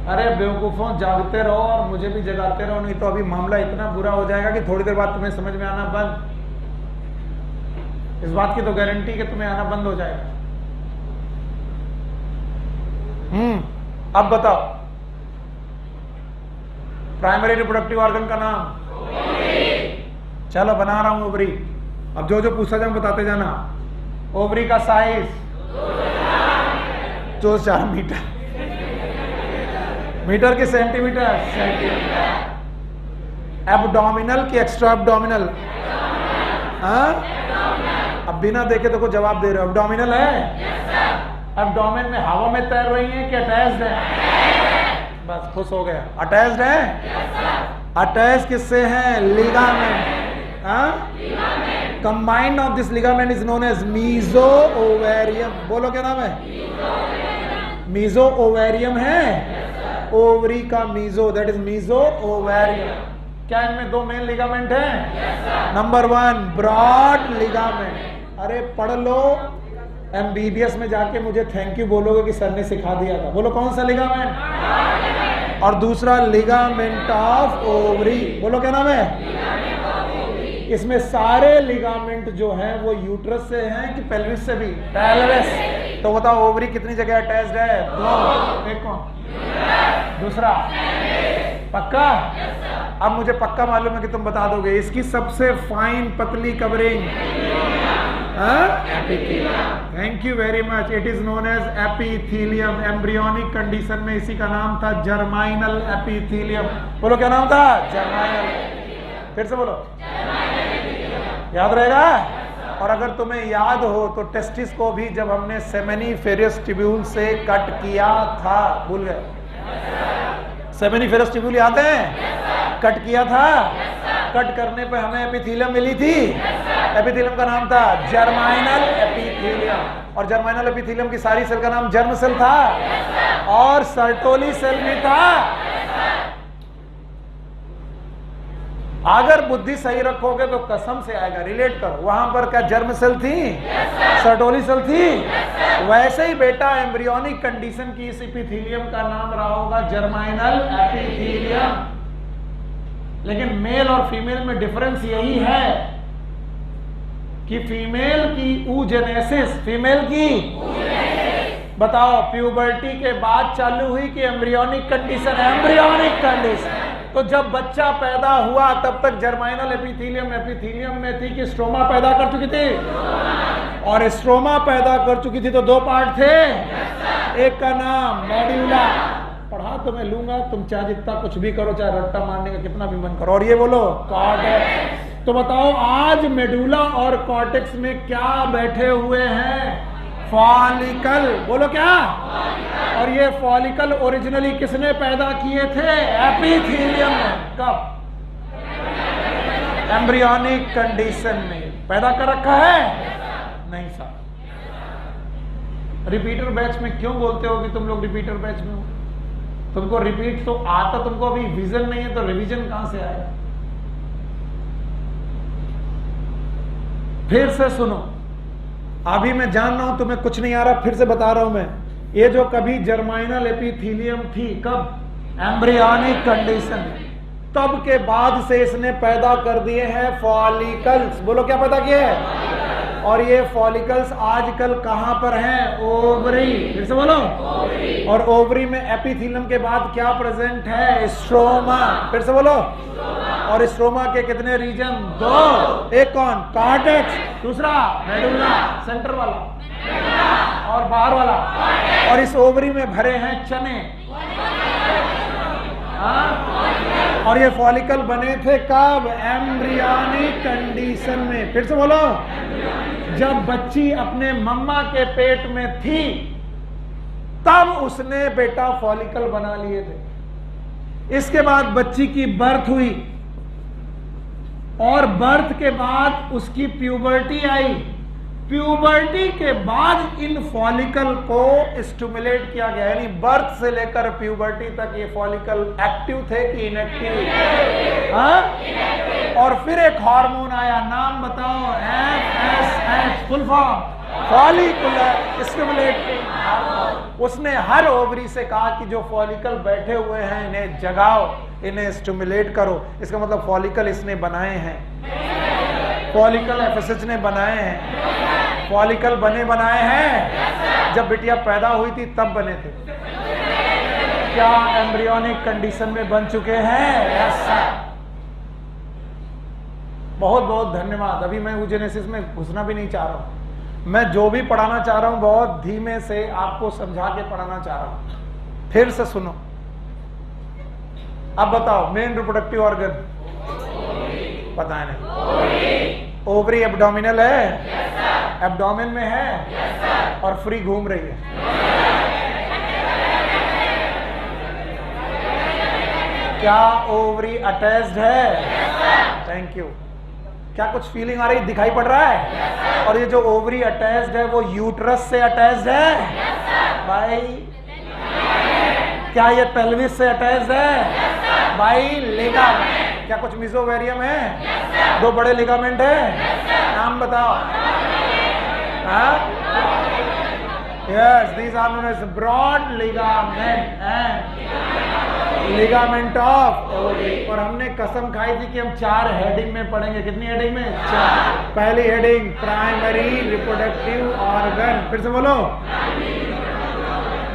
अरे बेवकूफों, जागते रहो और मुझे भी जगाते रहो, नहीं तो अभी मामला इतना बुरा हो जाएगा कि थोड़ी देर बाद तुम्हें समझ में आना बंद। इस बात की तो गारंटी कि तुम्हें आना बंद हो जाएगा। अब बताओ, प्राइमरी रिप्रोडक्टिव ऑर्गन का नाम? चलो बना रहा हूं ओवरी। अब जो जो पूछा जाए बताते जाना। ओवरी का साइज 4 मीटर। मीटर के सेंटीमीटर? सेंटीमीटर। एब्डोमिनल की एक्स्ट्रा एब्डोमिनल? अब बिना देखे तो को जवाब दे रहे हो। एब्डोमिनल है? एब्डोमेन में हवा में तैर रही है कि अटैच्ड है? बस खुश हो गया। अटैच्ड है? अटैच किससे है? Ligament. Combined of this ligament is known as mesovarium. बोलो क्या नाम है? मीजो ओवेरियम है, ओवरी का meso, that is mesovarium. क्या इनमें दो मेन लिगामेंट हैं? Number 1 broad ligament. अरे पढ़ लो, एमबीबीएस में जाके मुझे थैंक यू बोलोगे कि सर ने सिखा दिया था। बोलो कौन सा लिगामेंट? और दूसरा लिगामेंट ऑफ ओवरी। बोलो क्या नाम है? इसमें सारे लिगामेंट जो हैं वो यूट्रस से हैं कि पेल्विस से भी? पेल्विस। तो बताओ ओवरी कितनी जगह अटैच्ड है? 2। एक कौन? दूसरा? पक्का? अब मुझे पक्का मालूम है कि तुम बता दोगे। इसकी सबसे फाइन पतली covering thank you very much. It is known as epithelium. Embryonic condition में इसी का नाम था जर्माइनल एपिथेलियम। बोलो क्या नाम था? जर्माइनल। फिर से बोलो, याद रहेगा। और अगर तुम्हें याद हो तो टेस्टिस को भी जब हमने सेमेनिफेरस ट्यूब्यूल से कट किया था, भूल गए? सेमेनिफेरस ट्यूब्यूल याद है? कट किया था। कट करने पे हमें एपिथेलियम मिली थी। एपिथेलियम का नाम था जर्माइनल एपिथेलियम। और जर्माइनल एपिथेलियम की सारी सेल का नाम जर्म सेल था और सर्टोली सेल भी था। अगर बुद्धि सही रखोगे तो कसम से आएगा। रिलेट करो, वहां पर क्या जर्म सेल थी? सर्टोली सेल थी। वैसे ही बेटा एम्ब्रियोनिक कंडीशन की इस एपिथेलियम का नाम रहा होगा जर्माइनल एपिथेलियम। लेकिन मेल और फीमेल में डिफरेंस यही है कि फीमेल की oogenesis, फीमेल की बताओ प्यूबर्टी के बाद चालू हुई कि एम्ब्रियोनिक कंडीशन? Embryonic condition. तो जब बच्चा पैदा हुआ तब तक जर्माइनल एपिथेलियम में थी कि स्ट्रोमा पैदा कर चुकी थी? और स्ट्रोमा पैदा कर चुकी थी तो 2 पार्ट थे। एक का नाम मेड्यूला। पढ़ा तो मैं लूंगा, तुम चाहे जितना कुछ भी करो, चाहे रट्टा मारने का कितना भी मन करो। और ये बोलो कॉर्टेक्स। तो बताओ आज मेडुला और कॉर्टेक्स में क्या बैठे हुए हैं? फॉलिकल। बोलो क्या? और ये फॉलिकल ओरिजिनली किसने पैदा किए थे? एपिथेलियम ने। कब? एम्ब्रियोनिक कंडीशन में पैदा कर रखा है? नहीं साहब। रिपीटर बैच में क्यों बोलते हो कि तुम लोग रिपीटर बैच में हो? तुमको रिपीट तो आता, तुमको अभी विजन नहीं है तो रिवीजन कहां से आएगा? फिर से सुनो, अभी मैं जान रहा हूं तुम्हें कुछ नहीं आ रहा, फिर से बता रहा हूं मैं। ये जो कभी जर्माइनल एपिथेलियम थी, कब? Embryonic condition. तब के बाद से इसने पैदा कर दिए हैं फॉलिकल्स। बोलो क्या पैदा किए हैं? और ये फॉलिकल्स आजकल कहां पर हैं? ओवरी। फिर से बोलो, और ओवरी में एपिथेलियम के बाद क्या प्रेजेंट है? स्ट्रोमा। फिर से बोलो, और स्ट्रोमा के कितने रीजन? 2। एक कौन? कॉर्टेक्स। दूसरा मेडुला, सेंटर वाला और बाहर वाला। और इस ओवरी में भरे हैं चने। और ये फॉलिकल बने थे कब? एम्ब्रियोनिक कंडीशन में। फिर से बोलो, जब बच्ची अपने मम्मा के पेट में थी तब उसने बेटा फॉलिकल बना लिए थे। इसके बाद बच्ची की बर्थ हुई और बर्थ के बाद उसकी प्यूबर्टी आई। प्यूबर्टी के बाद इन फॉलिकल को स्टिमुलेट किया गया, यानी बर्थ से लेकर प्यूबर्टी तक ये फॉलिकल एक्टिव थे कि इनएक्टिव? और फिर एक हार्मोन आया, नाम बताओ? FSH, full form follicular stimulating hormone. उसने हर ओवरी से कहा कि जो फॉलिकल बैठे हुए हैं इन्हें जगाओ, इन्हें स्टिमुलेट करो। इसका मतलब फॉलिकल इसने बनाए हैं, फॉलिकल FSH ने बनाए हैं। फॉलिकल बनाए हैं जब बिटिया पैदा हुई थी तब बने थे। क्या एम्ब्रियोनिक कंडीशन में बन चुके हैं? ऐसा। बहुत बहुत धन्यवाद। अभी मैं oogenesis में घुसना भी नहीं चाह रहा हूं। मैं जो भी पढ़ाना चाह रहा हूं बहुत धीमे से आपको समझा के पढ़ाना चाह रहा हूं। फिर से सुनो। अब बताओ मेन रिप्रोडक्टिव ऑर्गन पता है? नहीं। ओवरी एब्डोमिनल है? एब्डोमेन में है और फ्री घूम रही है। क्या ओवरी अटैच्ड है? Thank you. क्या कुछ फीलिंग आ रही, दिखाई पड़ रहा है? और ये जो ओवरी अटैच्ड है वो यूट्रस से अटैच्ड है भाई। क्या ये पेल्विस से अटैच्ड है? By ligament. क्या कुछ मेसोवेरियम है? दो बड़े लिगामेंट है, नाम बताओ। Yes, these are known as broad ligament and ligament of ovary. और हमने कसम खाई थी कि हम 4 हेडिंग में पढ़ेंगे। कितनी हेडिंग में? 4। पहली हेडिंग प्राइमरी रिप्रोडक्टिव ऑर्गन। फिर से बोलो।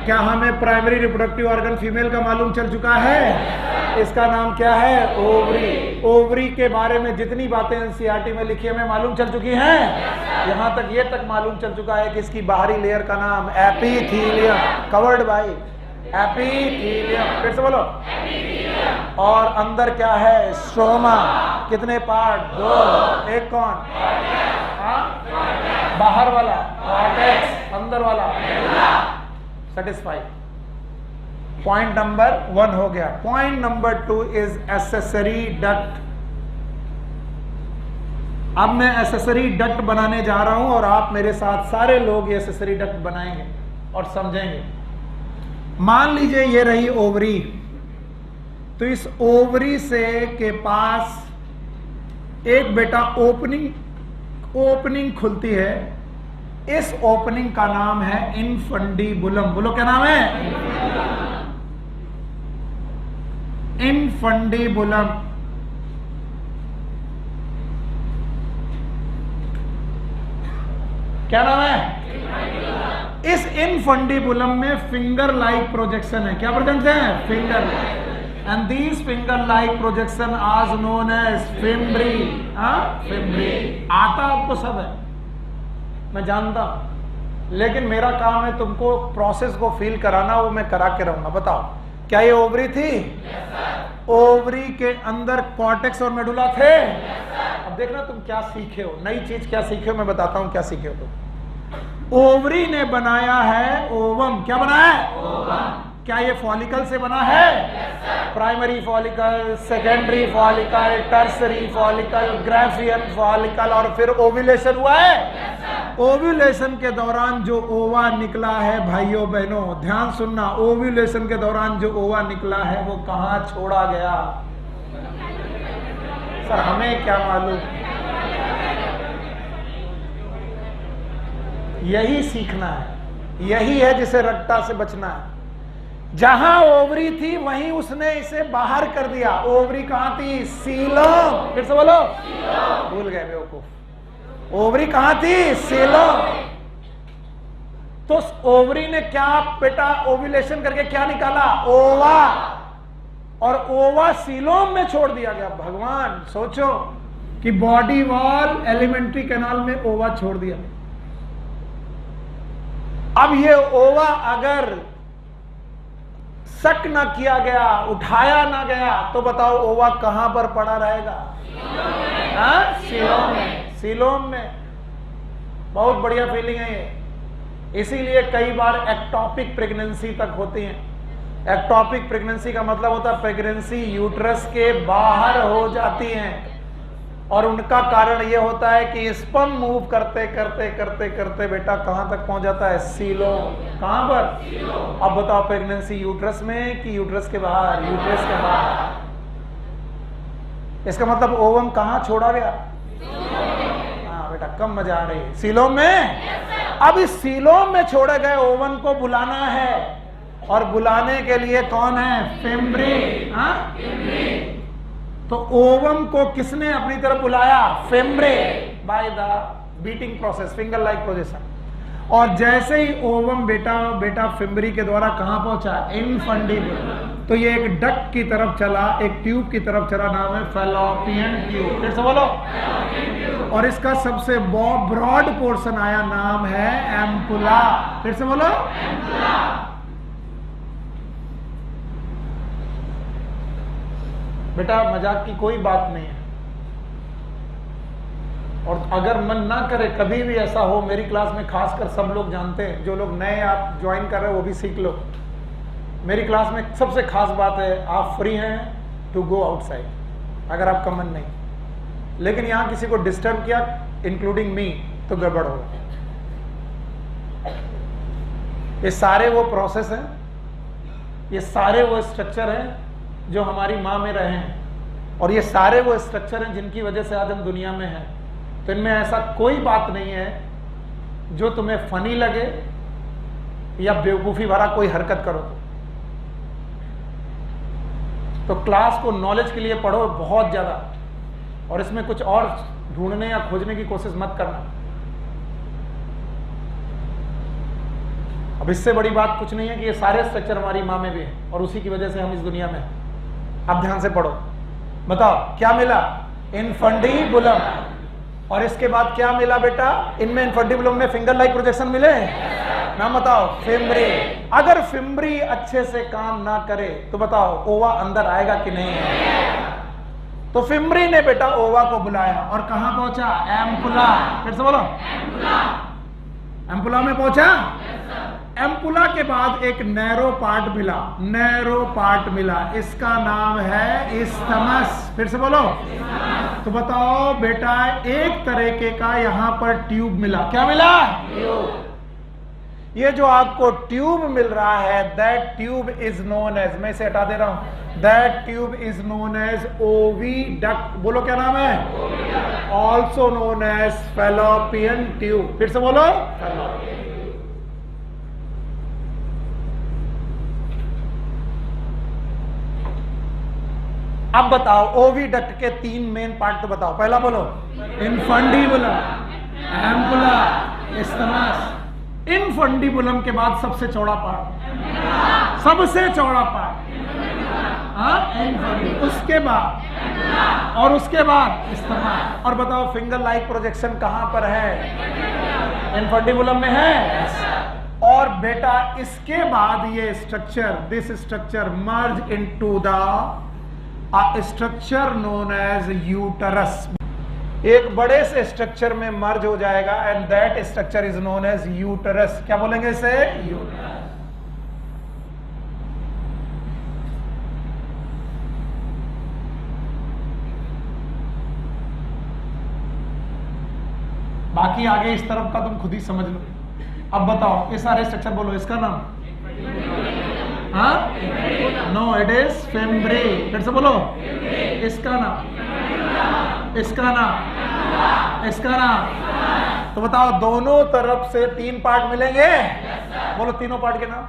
क्या हमें प्राइमरी रिप्रोडक्टिव ऑर्गन फीमेल का मालूम चल चुका है? इसका नाम क्या है? ओवरी। ओवरी के बारे में जितनी बातें एनसीईआरटी में लिखी हमें मालूम चल चुकी हैं। यहां तक ये तक मालूम चल चुका है कि इसकी बाहरी लेयर का नाम एपिथेलियम, कवर्ड बाय एपिथेलियम। फिर से बोलो। और अंदर क्या है? स्ट्रोमा। कितने पार्ट? 2। एक कौन? बाहर वाला कॉर्टेक्स, अंदर वाला सेटिस्फाइड। पॉइंट नंबर 1 हो गया। Point number 2 is accessory duct. अब मैं एक्सेसरी डक्ट बनाने जा रहा हूं और आप मेरे साथ सारे लोग ये एक्सेसरी डक्ट बनाएंगे और समझेंगे। मान लीजिए ये रही ओवरी, तो इस ओवरी से के पास एक बेटा ओपनिंग खुलती है। इस ओपनिंग का नाम है इनफंडीबुलम। बोलो क्या नाम है? इनफंडीबुलम। क्या नाम है? इस इनफंडीबुलम में फिंगर लाइक प्रोजेक्शन है। क्या प्रोजेक्शन है? Finger. And these finger like projection आज नोन एज फिम्ब्री। फिम्ब्री आता आपको सब है, मैं जानता हूं, लेकिन मेरा काम है तुमको प्रोसेस को फील कराना, वो मैं करा के रहूंगा। बताओ, क्या ये ओवरी थी? ओवरी के अंदर कॉर्टेक्स और मेडुला थे। अब देखना तुम क्या सीखे हो, नई चीज क्या सीखे हो, मैं बताता हूं क्या सीखे हो तुम। ओवरी ने बनाया है ओवम। क्या बनाया है? ओवम। क्या ये फॉलिकल से बना है? Primary follicle, secondary follicle, tertiary follicle, Graafian follicle, और फिर ओव्यूलेशन हुआ है। ओव्यूलेशन के दौरान जो ओवा निकला है, भाइयों बहनों ध्यान सुनना, ओव्यूलेशन के दौरान जो ओवा निकला है वो कहां छोड़ा गया? सर हमें क्या मालूम? यही सीखना है, यही है जिसे रट्टा से बचना है। जहां ओवरी थी वहीं उसने इसे बाहर कर दिया। ओवरी कहां थी? सीलम। फिर से बोलो। भूल गए बेवकूफ। ओवरी कहां थी? सीलम। तो ओवरी ने क्या बेटा ओव्यूलेशन करके क्या निकाला? ओवा। और ओवा सीलोम में छोड़ दिया गया। भगवान सोचो कि बॉडी वॉल एलिमेंट्री कैनाल में ओवा छोड़ दिया। अब ये ओवा अगर शक ना किया गया, उठाया ना गया, तो बताओ ओवा कहां पर पड़ा रहेगा? सीलोम में। सीलोम में। बहुत बढ़िया फीलिंग है ये। इसीलिए कई बार एक्टोपिक प्रेगनेंसी तक होती है। एक्टोपिक प्रेगनेंसी का मतलब होता है प्रेगनेंसी यूट्रस के बाहर हो जाती है, और उनका कारण यह होता है कि स्पर्म मूव करते करते करते करते बेटा कहां तक पहुंच जाता है? सीलोम। कहां पर? अब बताओ प्रेगनेंसी यूट्रस में कि यूट्रस के बाहर? यूट्रस के बाहर। इसका मतलब ओवम कहां छोड़ा गया? हाँ बेटा कम मजा आ रही है। सीलोम में। अब इस सीलोम में छोड़े गए ओवन को बुलाना है, और बुलाने के लिए कौन है? फिम्ब्री। तो ओवम को किसने अपनी तरफ बुलाया? Fimbriae, by the beating process, finger like projection. और जैसे ही ओवम बेटा फिम्ब्री के द्वारा कहां पहुंचा? इनफंडीबुलम। तो ये एक डक्ट की तरफ चला, एक ट्यूब की तरफ चला, नाम है फैलोपियन ट्यूब। फिर से बोलो। और इसका सबसे ब्रॉड पोर्शन आया, नाम है एम्पुला। फिर से बोलो। बेटा मजाक की कोई बात नहीं है, और अगर मन ना करे कभी भी ऐसा हो, मेरी क्लास में खासकर सब लोग जानते हैं, जो लोग नए आप ज्वाइन कर रहे हो वो भी सीख लो। मेरी क्लास में सबसे खास बात है आप फ्री हैं टू गो आउटसाइड अगर आपका मन नहीं, लेकिन यहां किसी को डिस्टर्ब किया इंक्लूडिंग मी तो गड़बड़ होगा। ये सारे वो प्रोसेस हैं ये सारे वो स्ट्रक्चर हैं जो हमारी माँ में रहे हैं, और ये सारे वो स्ट्रक्चर हैं जिनकी वजह से आज हम दुनिया में हैं। तो इनमें ऐसा कोई बात नहीं है जो तुम्हें फनी लगे या बेवकूफ़ी भरा कोई हरकत करो। तो क्लास को नॉलेज के लिए पढ़ो बहुत ज़्यादा, और इसमें कुछ और ढूंढने या खोजने की कोशिश मत करना। अब इससे बड़ी बात कुछ नहीं है कि ये सारे स्ट्रक्चर हमारी माँ में भी हैं और उसी की वजह से हम इस दुनिया में हैं। अब ध्यान से पढ़ो, बताओ क्या मिला? इनफंडीबुलम। और इसके बाद क्या मिला बेटा? इनमें इनफंडीबुलम में फिंगर लाइक प्रोजेक्शन मिले? नाम बताओ। फिम्बरी। अगर फिम्बरी अच्छे से काम ना करे तो बताओ ओवा अंदर आएगा कि नहीं? तो फिम्बरी ने बेटा ओवा को बुलाया और कहां पहुंचा? एम्पुला। फिर से बोलो। एम्पुला में पहुंचा। एम्पुला के बाद एक नैरो पार्ट मिला, नैरो पार्ट मिला, इसका नाम है इस्थमस। फिर से बोलो। तो बताओ बेटा एक तरीके का यहां पर ट्यूब मिला। क्या मिला? ट्यूब। ये जो आपको ट्यूब मिल रहा है, that tube is known as, मैं इसे हटा दे रहा हूं, that tube is known as oviduct. बोलो क्या नाम है? Also known as fallopian tube. फिर से बोलो। अब बताओ ओविडक्ट के 3 मेन पार्ट तो बताओ। पहला बोलो। इनफंडीबुलम, एम्पुला, इस्थमस। इनफंडीबुलम के बाद सबसे चौड़ा पार्ट, सबसे चौड़ा पार्ट, उसके बाद, और उसके बाद इस्थमस। और बताओ फिंगर लाइक प्रोजेक्शन कहां पर है? इनफंडीबुलम में है। और बेटा इसके बाद ये structure, this structure merge into the structure known as uterus. एक बड़े से स्ट्रक्चर में मर्ज हो जाएगा and that structure is known as uterus. क्या बोलेंगे इसे? यूटरस। बाकी आगे इस तरफ का तुम खुद ही समझ लो। अब बताओ ये सारे स्ट्रक्चर बोलो, इसका नाम? No, it is fimbriae. फिर से बोलो। इसका नाम? इसका नाम? इसका नाम? तो बताओ दोनों तरफ से 3 पार्ट मिलेंगे? बोलो तीनों पार्ट के नाम।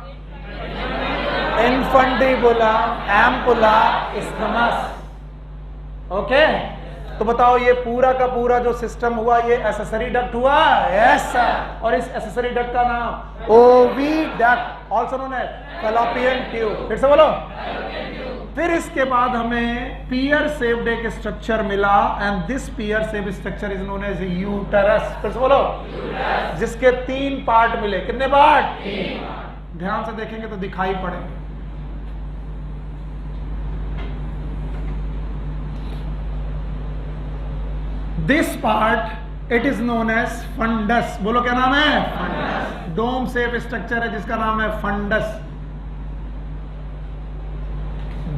इनफंडीबुलम, एम्पुला, इस्थमस। ओके। तो बताओ ये पूरा का पूरा जो सिस्टम हुआ ये एक्सेसरी डक्ट हुआ? यस। और इस एक्सेसरी डक्ट का नाम oviduct, also known as fallopian tube. फिर से बोलो। फिर इसके बाद हमें पियर शेप्ड एक स्ट्रक्चर मिला and this pear shaped structure is known as uterus. फिर से बोलो। जिसके 3 पार्ट मिले। कितने पार्ट? 3। ध्यान से देखेंगे तो दिखाई पड़ेंगे। This part it is known as fundus. बोलो क्या नाम है? फंडस। डोम शेप स्ट्रक्चर है जिसका नाम है फंडस।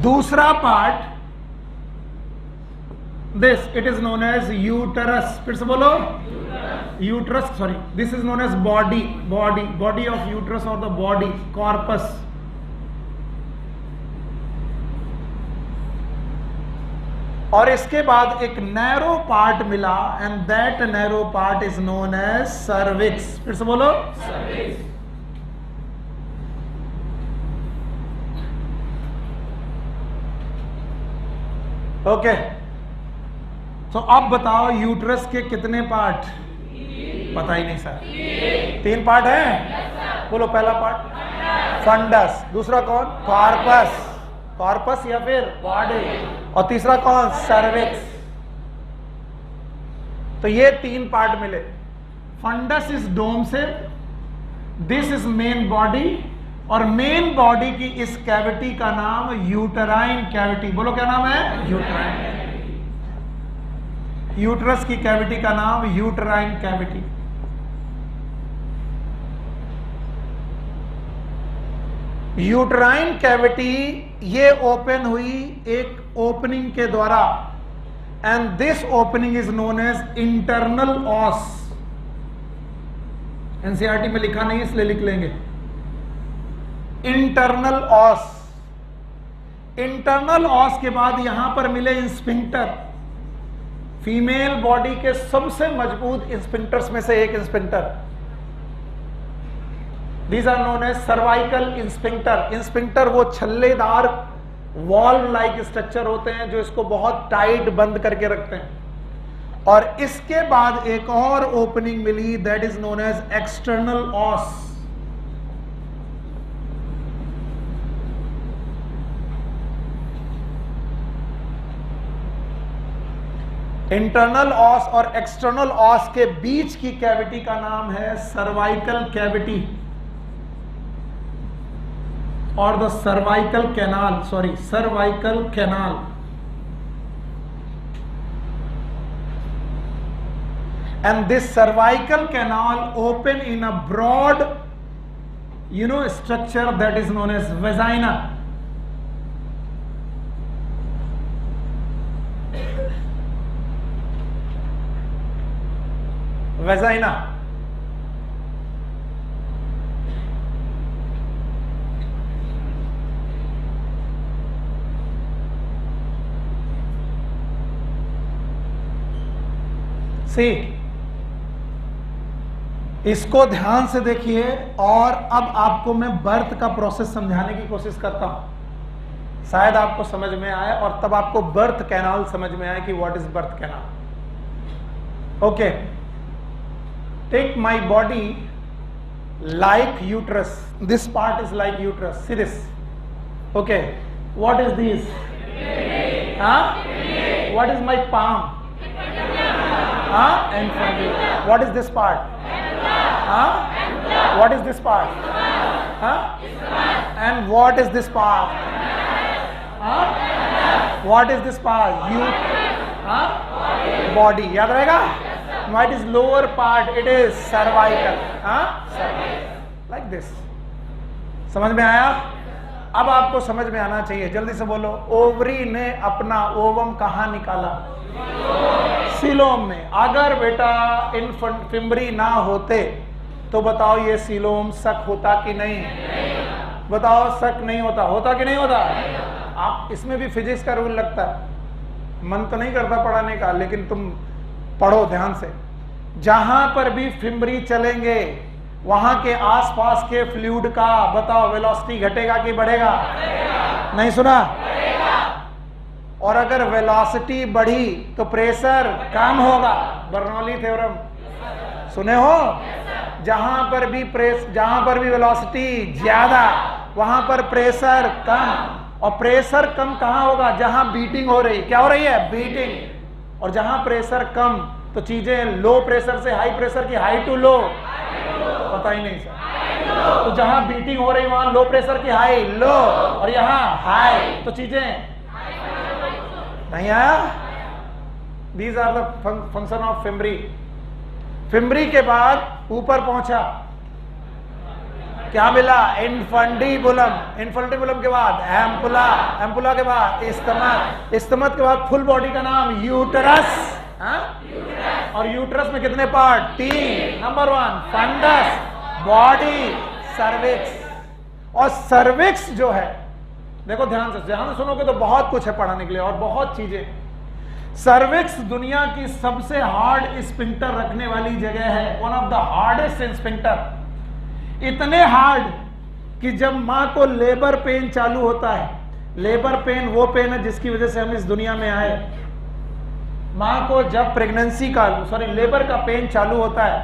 दूसरा part this it is known as uterus. फिर से बोलो। Uterus, sorry, this is known as body, body, body of uterus और द बॉडी, कॉर्पस। और इसके बाद एक नैरो पार्ट मिला and that narrow part is known as cervix. फिर से बोलो। सर्विक्स। ओके। तो अब बताओ यूट्रस के कितने पार्ट? पता ही नहीं सर। 3 पार्ट है? बोलो। पहला पार्ट फंडस, दूसरा कौन? कॉर्पस, कॉर्पस या फिर बॉडी, और तीसरा कौन? सर्विक्स। तो ये 3 पार्ट मिले। फंडस इज डोम से, दिस इज मेन बॉडी, और मेन बॉडी की इस कैविटी का नाम यूटराइन कैविटी। बोलो क्या नाम है? Uterine cavity. यूटरस की कैविटी का नाम यूटराइन कैविटी। यूटराइन कैविटी ये ओपन हुई एक ओपनिंग के द्वारा and this opening is known as internal os. NCERT में लिखा नहीं इसलिए लिख लेंगे। इंटरनल ऑस इंटरनल ऑस के बाद यहां पर मिले स्फिंक्टर, फीमेल बॉडी के सबसे मजबूत स्फिंक्टर्स में से एक sphincter, These are known as cervical sphincter. Sphincter वो छल्लेदार वॉल्व लाइक स्ट्रक्चर होते हैं जो इसको बहुत टाइट बंद करके रखते हैं। और इसके बाद एक और ओपनिंग मिली, that is known as external os. Internal os और एक्सटर्नल ऑस के बीच की कैविटी का नाम है सर्वाइकल कैविटी और the cervical canal, cervical canal. And this cervical canal open in a broad, structure that is known as vagina. Vagina. See, इसको ध्यान से देखिए और अब आपको मैं बर्थ का प्रोसेस समझाने की कोशिश करता हूं, शायद आपको समझ में आए और तब आपको बर्थ कैनाल समझ में आए कि what is birth canal. Okay, take my body like uterus, this part is like uterus, see this. Okay, what is this? What is my palm? And fungi. What is this part? What is this part? And what is this part? What is this part? Body. याद रहेगा? What is lower part? It is cervical. Like this. समझ में आया? अब आपको समझ में आना चाहिए, जल्दी से बोलो। ओवरी ने अपना ओवम कहाँ निकाला? सीलोम में। अगर बेटा इन्फेंट फिम्बरी ना होते तो बताओ ये सीलोम सक होता कि नहीं? बताओ, सक नहीं होता। होता कि नहीं होता? आप इसमें भी फिजिक्स का रूल लगता है, मन तो नहीं करता पढ़ाने का, लेकिन तुम पढ़ो ध्यान से। जहां पर भी फिम्बरी चलेंगे वहां के आसपास के फ्लूइड का बताओ वेलोसिटी घटेगा कि बढ़ेगा? नहीं सुना? और अगर वेलोसिटी बढ़ी तो प्रेशर कम होगा। बर्नौली थ्योरम सुने हो? जहां पर भी वेलोसिटी ज्यादा वहां पर प्रेशर कम। और प्रेशर कम कहां होगा? जहां बीटिंग हो रही। क्या हो रही है? बीटिंग। और जहां प्रेशर कम तो चीजें लो प्रेशर से हाई प्रेशर की हाई टू लो, पता ही नहीं सर। तो जहां बीटिंग हो रही वहां लो प्रेशर की हाई लो, और यहां हाई, तो चीजें नहीं आया? These are the function of fimbriae. Fimbriae के बाद ऊपर पहुंचा, क्या मिला? इन्फंडिबुलम। इन्फंडिबुलम के बाद एम्पुला, एम्पुला के बाद इस्तमत, इस्तमत के बाद फुल बॉडी का नाम यूटरस। और यूटरस में कितने part? 3। Number 1 fundus, body, cervix. और सर्विक्स जो है, देखो ध्यान से सुनोगे तो बहुत कुछ है पढ़ाने के लिए और बहुत चीजें। सर्विक्स दुनिया की सबसे हार्ड स्फिंक्टर रखने वाली जगह है, one of the hardest sphincter. इतने हार्ड कि जब मां को लेबर पेन चालू होता है, लेबर पेन वो पेन है जिसकी वजह से हम इस दुनिया में आए। मां को जब प्रेगनेंसी का लेबर का पेन चालू होता है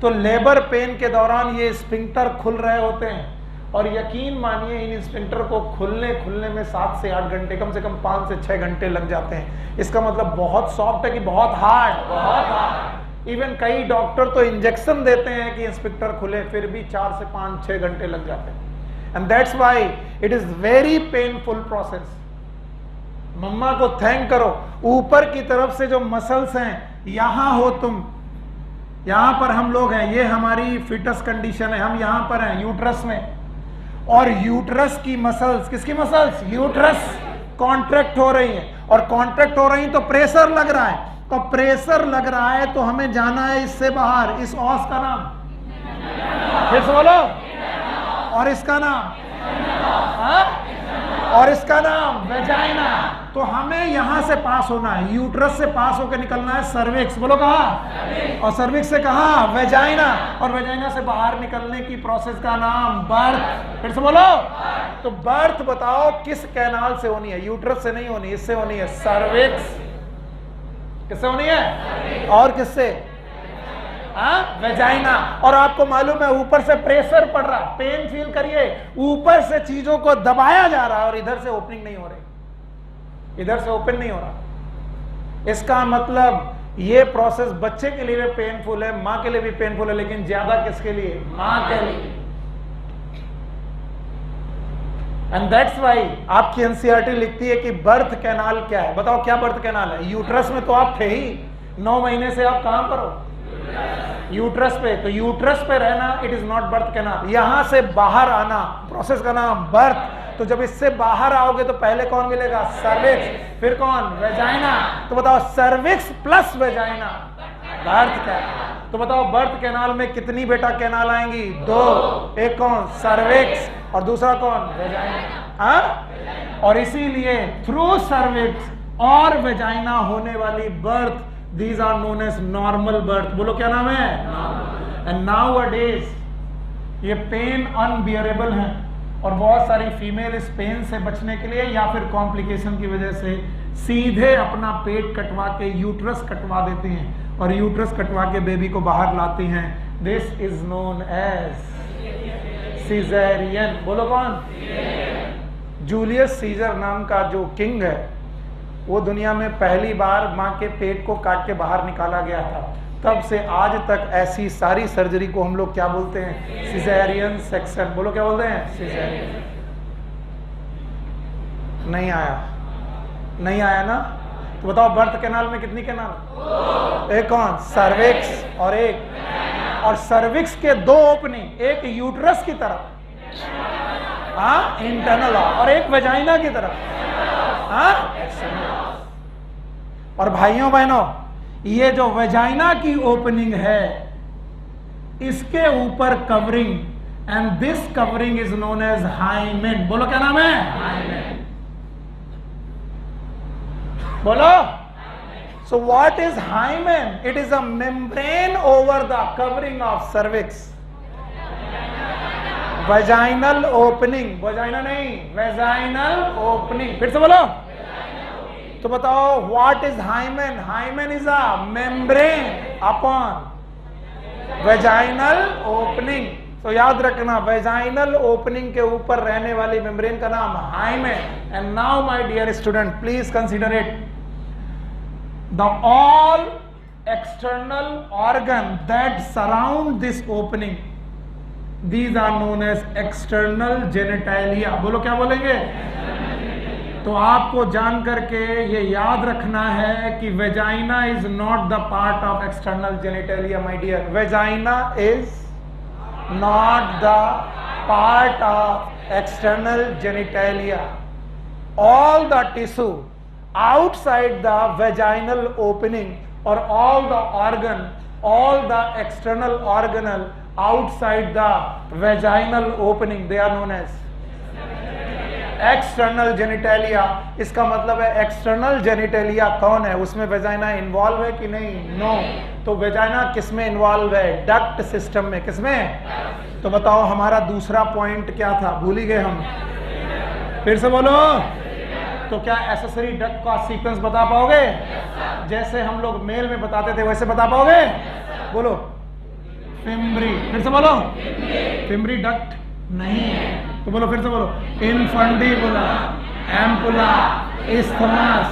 तो लेबर पेन के दौरान ये स्फिंक्टर खुल रहे होते हैं। और यकीन मानिए इन स्फिंक्टर को खुलने में 7 से 8 घंटे, कम से कम 5 से 6 घंटे लग जाते हैं। इसका मतलब बहुत सॉफ्ट है कि बहुत हार्ड। इवन कई डॉक्टर तो इंजेक्शन देते हैं कि स्फिंक्टर खुले, फिर भी 4 से 5-6 घंटे लग जाते हैं। And that's why it is very painful process. मम्मा को थैंक करो, ऊपर की तरफ से जो मसल्स हैं, यहां हो तुम, यहां पर हम लोग हैं, ये हमारी फिटस कंडीशन है, हम यहां पर हैं यूट्रस में। और यूट्रस की मसल्स, किसकी मसल्स? यूट्रस कॉन्ट्रैक्ट हो रही है, और कॉन्ट्रैक्ट हो रही तो प्रेशर लग रहा है। तो प्रेशर लग रहा है तो हमें जाना है इससे बाहर। इस ऑस का नाम फिर से बोलो, और इसका नाम और इसका नाम वेजाइना। तो हमें यहां से पास होना है, यूट्रस से पास होकर निकलना है सर्विक्स। बोलो कहा, और सर्विक्स से कहा वेजाइना, और वेजाइना से बाहर निकलने की प्रोसेस का नाम बर्थ। फिर से बोलो। तो बर्थ बताओ किस कैनाल से होनी है? यूट्रस से नहीं होनी, इससे होनी है, सर्विक्स। किससे होनी है? और किससे? वेजाइना। और आपको मालूम है ऊपर से प्रेशर पड़ रहा, पेन फील करिए, ऊपर से चीजों को दबाया जा रहा है और इधर से ओपनिंग नहीं हो रही, इधर से ओपन नहीं हो रहा। इसका मतलब ये प्रोसेस बच्चे के लिए भी पेनफुल है, मां के लिए भी पेनफुल है, लेकिन ज्यादा किसके लिए? मां के लिए। एंड दैट्स वाई आपकी एनसीईआरटी लिखती है कि बर्थ कैनाल क्या है। बताओ क्या बर्थ कैनाल है? यूट्रस में तो आप थे ही, 9 महीने से आप कहां पर हो? यूट्रस पे। तो यूट्रस पे रहना it is not birth canal. यहां से बाहर आना प्रोसेस का नाम बर्थ। तो जब इससे बाहर आओगे तो पहले कौन मिलेगा? सर्विक्स। फिर कौन? वेजाइना। तो बताओ cervix plus vagina birth canal. तो बताओ बर्थ कैनाल में कितनी बेटा कैनाल आएंगी? 2। एक कौन? सर्विक्स, और दूसरा कौन? वेजाइना। और इसीलिए थ्रू सर्विक्स और वेजाइना होने वाली birth, these are known as normal birth। बोलो क्या नाम है? and nowadays ये पेन अनबियरेबल है, और बहुत सारी फीमेल इस पेन से बचने के लिए या फिर कॉम्प्लिकेशन की वजह से सीधे अपना पेट कटवा के यूट्रस कटवा देती हैं, और यूट्रस कटवा के बेबी को बाहर लाती हैं। This is known as caesarean. बोलो कौन? जूलियस सीजर नाम का जो किंग है, वो दुनिया में पहली बार मां के पेट को काट के बाहर निकाला गया था। तब से आज तक ऐसी सारी सर्जरी को हम लोग क्या बोलते हैं? Caesarean section. बोलो क्या बोलते हैं? सिजेरियन। नहीं आया? नहीं आया ना? तो बताओ बर्थ कैनाल में कितनी कैनाल? एक कौन? सर्विक्स, और एक, और सर्विक्स के 2 ओपनिंग, एक यूट्रस की तरफ, इंटरनल, और एक वेजाइना की तरफ, और भाइयों बहनों ये जो वेजाइना की ओपनिंग है इसके ऊपर covering, and this covering is known as hymen. बोलो क्या नाम है? हाइमेन। बोलो। So what is hymen? It is a membrane over the covering of cervix. Vaginal opening, vagina नहीं, वेजाइनल ओपनिंग। फिर से बोलो। तो बताओ what is hymen? Hymen is a membrane upon vaginal opening. तो याद रखना वेजाइनल ओपनिंग के ऊपर रहने वाली मेम्ब्रेन का नाम hymen. And now my dear student please consider it, the all external organ that surround this opening, these are known as external genitalia। बोलो क्या बोलेंगे? तो आपको जान करके ये याद रखना है कि vagina is not the part of external genitalia my dear. Vagina is not the part of external genitalia. All the tissue outside the vaginal opening और all the organ, all the external organelle outside the vaginal opening, they are known as external genitalia। इसका मतलब है external genitalia कौन है? उसमें vagina involve है कि नहीं? नो। तो वेजाइना किसमें इन्वॉल्व है? डक्ट सिस्टम में। किसमें? तो बताओ हमारा दूसरा पॉइंट क्या था? भूल ही गए हम। फिर से बोलो। तो क्या एसेसरी डक्ट का सीक्वेंस बता पाओगे? जैसे हम लोग मेल में बताते थे वैसे बता पाओगे? बोलो। फिम्ब्री। फिर से बोलो। फिम्ब्री डक्ट नहीं है, तो बोलो फिर से बोलो। Infundibular, ampulla, isthmus,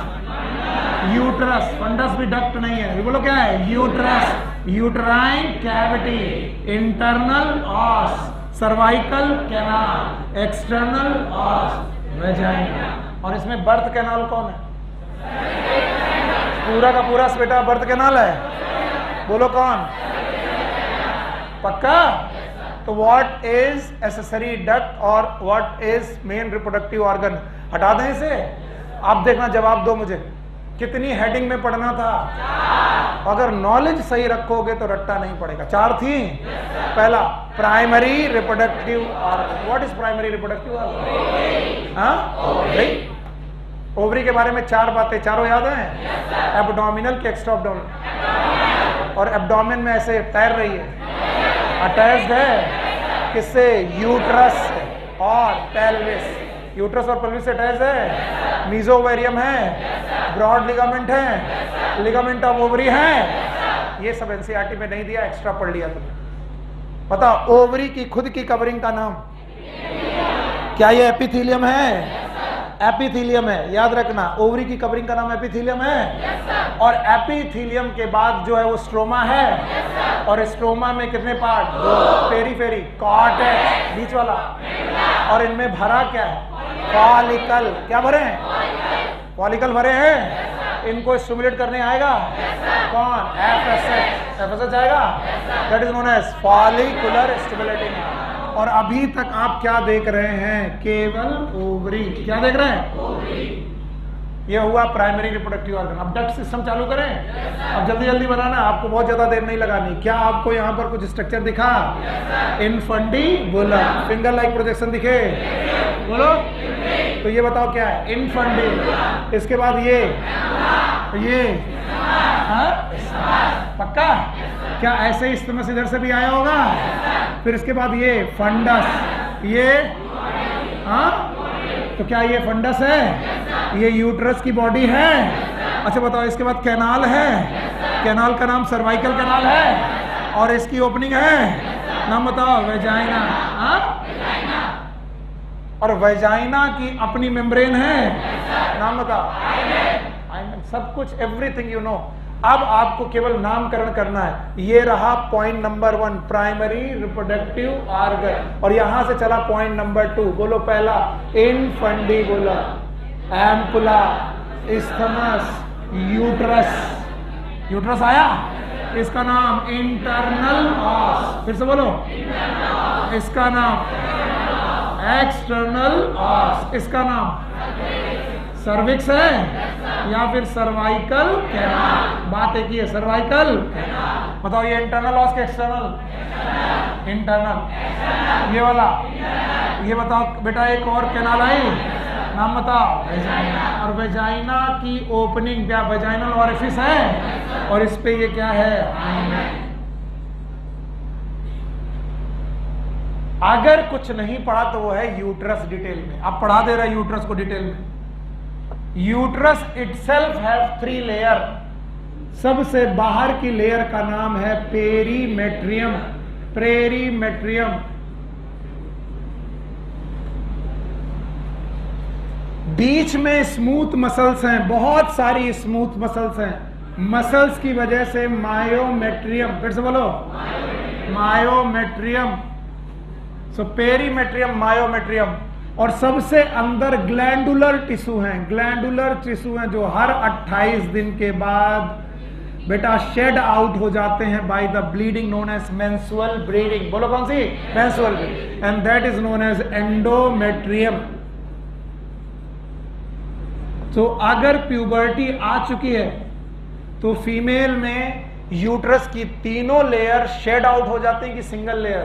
uterus. Fundus भी डक्ट नहीं है, बोलो क्या है? Uterus, uterine cavity, internal os, cervical canal, external os, vagina. और इसमें बर्थ कैनाल कौन है? पूरा का पूरा बेटा बर्थ कैनाल है। बोलो कौन? पक्का? तो व्हाट इज एसेसरी डक्ट और what is main reproductive organ? हटा दें इसे? आप देखना, जवाब दो मुझे। कितनी हेडिंग में पढ़ना था? अगर नॉलेज सही रखोगे तो रट्टा नहीं पड़ेगा। 4 थी। पहला primary reproductive organ. What is primary reproductive organ? हाँ, ओवरी के बारे में 4 बातें, चारों याद हैं? एब्डोमिनल के एक्स्ट्रा एब्डोमिनल, और एब्डोमेन में ऐसे तैर रही है, अटैच्ड है किससे? यूट्रस और पेल्विस। यूट्रस और पेल्विस से अटैच्ड है। मीजोवेरियम है, ब्रॉड लिगामेंट है, लिगामेंट ऑफ ओवरी है। ये सब एनसीईआरटी में नहीं दिया, एक्स्ट्रा पढ़ लिया तुमने। पता ओवरी की खुद की कवरिंग का नाम क्या? ये एपिथेलियम है, एपिथेलियम है, याद रखना। ओवरी की कवरिंग का नाम एपिथेलियम है। और एपिथेलियम के बाद जो है वो स्ट्रोमा है। और स्ट्रोमा में कितने पार्ट? 2। पेरीफेरी, कॉट है बीच वाला, और इनमें भरा क्या है? फॉलिकल। क्या भरे हैं? फॉलिकल भरे हैं। इनको स्टिमुलेट करने आएगा कौन? एफएसएच। एफएसएच आएगा, that is known as follicular stimulating. और अभी तक आप क्या देख रहे हैं? केवल ओवरी। क्या देख रहे हैं? ओवरी। ये हुआ प्राइमरी रिप्रोडक्टिव ऑर्गन। अब डक्ट सिस्टम चालू करें। अब जल्दी जल्दी बनाना, आपको बहुत ज्यादा देर नहीं लगानी। क्या आपको यहाँ पर कुछ स्ट्रक्चर दिखा? इनफंडिबुलम। फिंगर लाइक प्रोजेक्शन दिखे? बोलो। तो ये बताओ क्या है? इनफंडी। इसके बाद ये पक्का? क्या ऐसे इस्तेमाल इधर से भी आया होगा? फिर इसके बाद ये फंडस। ये तो क्या ये फंडस है? ये यूट्रस की बॉडी है। अच्छा बताओ, इसके बाद कैनाल है। कैनाल का नाम सर्वाइकल कैनाल है। और इसकी ओपनिंग है, नाम बताओ? वेजाइना। और वेजाइना की अपनी मेम्ब्रेन है, नाम बताओ? हाइमेन। सब कुछ, एवरीथिंग यू नो। अब आपको केवल नामकरण करना है। ये रहा point number 1, primary reproductive organ. और यहां से चला पॉइंट नंबर 2। बोलो पहला, इनफंडिबुलर, एम्पुला, इस्थमस, यूट्रस। यूट्रस आया, इसका नाम इंटरनल ऑस। फिर से बोलो, इसका नाम एक्सटर्नल ऑस। इसका नाम सर्विक्स है या फिर सर्वाइकल कैनाल? बात एक ही है, सर्वाइकल। बताओ ये इंटरनल ऑस के एक्सटर्नल? इंटरनल। ये वाला, ये बताओ बेटा। एक और कैनाल आई, नाम बताओ? वेजाइना। और वेजाइना की ओपनिंग क्या? वेजाइनल ओरिफिस है। और इस पे ये क्या है? अगर कुछ नहीं पढ़ा तो वो है यूट्रस डिटेल में। अब पढ़ा दे रहा है यूट्रस को डिटेल में। Uterus itself have 3 layer. सबसे बाहर की लेयर का नाम है पेरीमेट्रियम। पेरीमेट्रियम। बीच में स्मूथ मसल्स हैं, बहुत सारी स्मूथ मसल्स हैं। मसल्स की वजह से मायोमेट्रियम। फिर से बोलो, मायोमेट्रियम। सो पेरीमेट्रियम, मायोमेट्रियम। और सबसे अंदर ग्लैंडुलर टिश्यू हैं। ग्लैंडुलर टिश्यू हैं जो हर 28 दिन के बाद बेटा शेड आउट हो जाते हैं by the bleeding known as menstrual bleeding. बोलो कौन सी? Menstrual bleeding. And that is known as endometrium. तो अगर प्यूबर्टी आ चुकी है तो फीमेल में यूट्रस की तीनों लेयर शेड आउट हो जाते हैं कि single layer?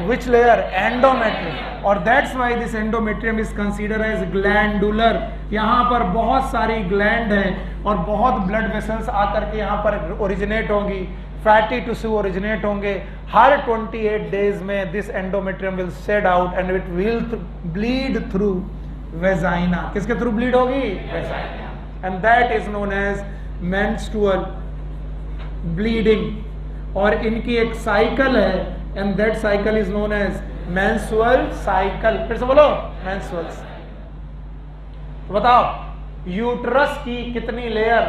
Which layer? Endometrium. और that's why this endometrium is consider as glandular. यहाँ पर बहुत सारी ग्लैंड हैं और बहुत ब्लड वेसल्स आकर के यहाँ पर ओरिजिनेट होंगी, फैटी टिश्यू ओरिजिनेट होंगे। हर 28 डेज में this endometrium will shed out and it will bleed through vagina. किसके थ्रू ब्लीड होगी? Vagina. And that is known as menstrual bleeding. और इनकी एक साइकिल है and that cycle is known as menstrual cycle. फिर से बोलो, मेंस्ट्रुअल। बताओ यूट्रस की कितनी लेयर?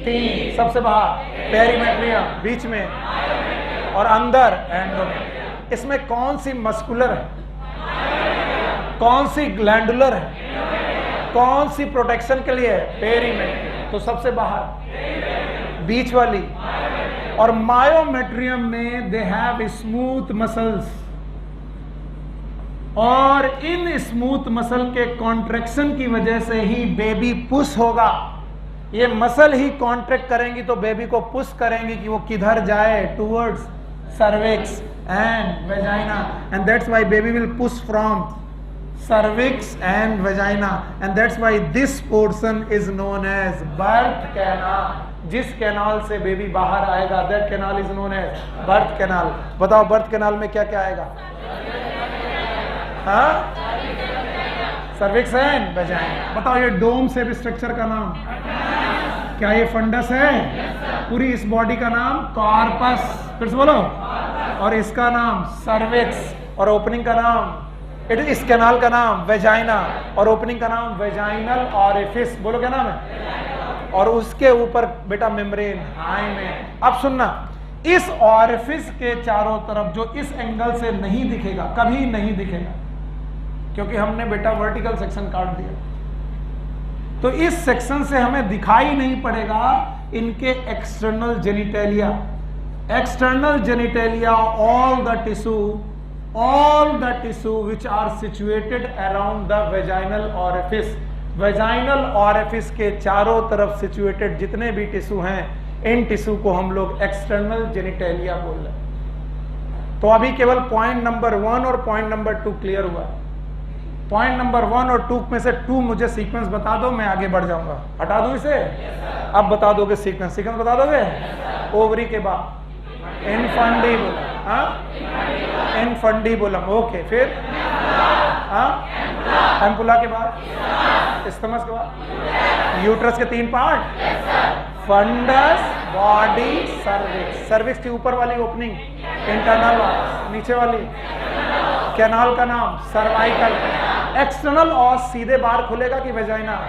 3। सबसे बाहर पेरीमेट्रियम, बीच में और अंदर एंडोमेट्रियम। इसमें कौन सी मस्कुलर है, कौन सी ग्लैंडुलर है, कौन सी प्रोटेक्शन के लिए है? पेरीमेट्रियम। तो सबसे बाहर बीच वाली। और मायोमेट्रियम में दे हैव स्मूथ मसल्स, और इन स्मूथ मसल के कॉन्ट्रैक्शन की वजह से ही बेबी पुश होगा। ये मसल ही कॉन्ट्रैक्ट करेंगी तो बेबी को पुश करेंगी कि वो किधर जाए, towards cervix and vagina, and that's why baby will push from cervix and vagina, and that's why this portion is known as birth canal. जिस कैनाल से बेबी बाहर आएगा that canal is known as birth canal. बताओ birth canal में क्या क्या आएगा? हाँ, सर्विक्स एंड वेजाइना। बताओ ये डोम से स्ट्रक्चर का नाम क्या? ये फंडस है। पूरी इस बॉडी का नाम कॉर्पस, फिर से बोलो, और इसका नाम सर्विक्स, और ओपनिंग का नाम इस कैनाल का नाम वेजाइना, और ओपनिंग का नाम वेजाइनल ऑरिफिस। बोलो क्या नाम है? और उसके ऊपर बेटा मेम्ब्रेन हाइमेन। अब सुनना, इस ऑरिफिस के चारों तरफ जो इस एंगल से नहीं दिखेगा, कभी नहीं दिखेगा, क्योंकि हमने बेटा वर्टिकल सेक्शन काट दिया, तो इस सेक्शन से हमें दिखाई नहीं पड़ेगा इनके external genitalia. External genitalia, all the tissue which are situated around the vaginal orifice। vaginal orifice के चारों तरफ situated जितने भी टिश्यू हैं, इन टिश्यू को हम लोग एक्सटर्नल जेनिटेलिया बोल रहे हैं। तो अभी केवल पॉइंट नंबर 1 और पॉइंट नंबर 2 क्लियर हुआ। पॉइंट नंबर 1 और 2 में से 2 मुझे सीक्वेंस बता दो, मैं आगे बढ़ जाऊंगा। हटा दूं इसे? अब बता दोगे सीक्वेंस बता दोगे? ओवरी के बाद इनफंडीबुलम, इनफंडीबुलम, ओके, फिर एम्पुला के बाद स्टमक के बाद यूट्रस के 3 part, fundus, body, cervix. Cervix की ऊपर वाली ओपनिंग इंटरनल, नीचे वाली कैनाल का नाम सर्वाइकल। एक्सटर्नल और सीधे बाहर खुलेगा कि वेजाइना?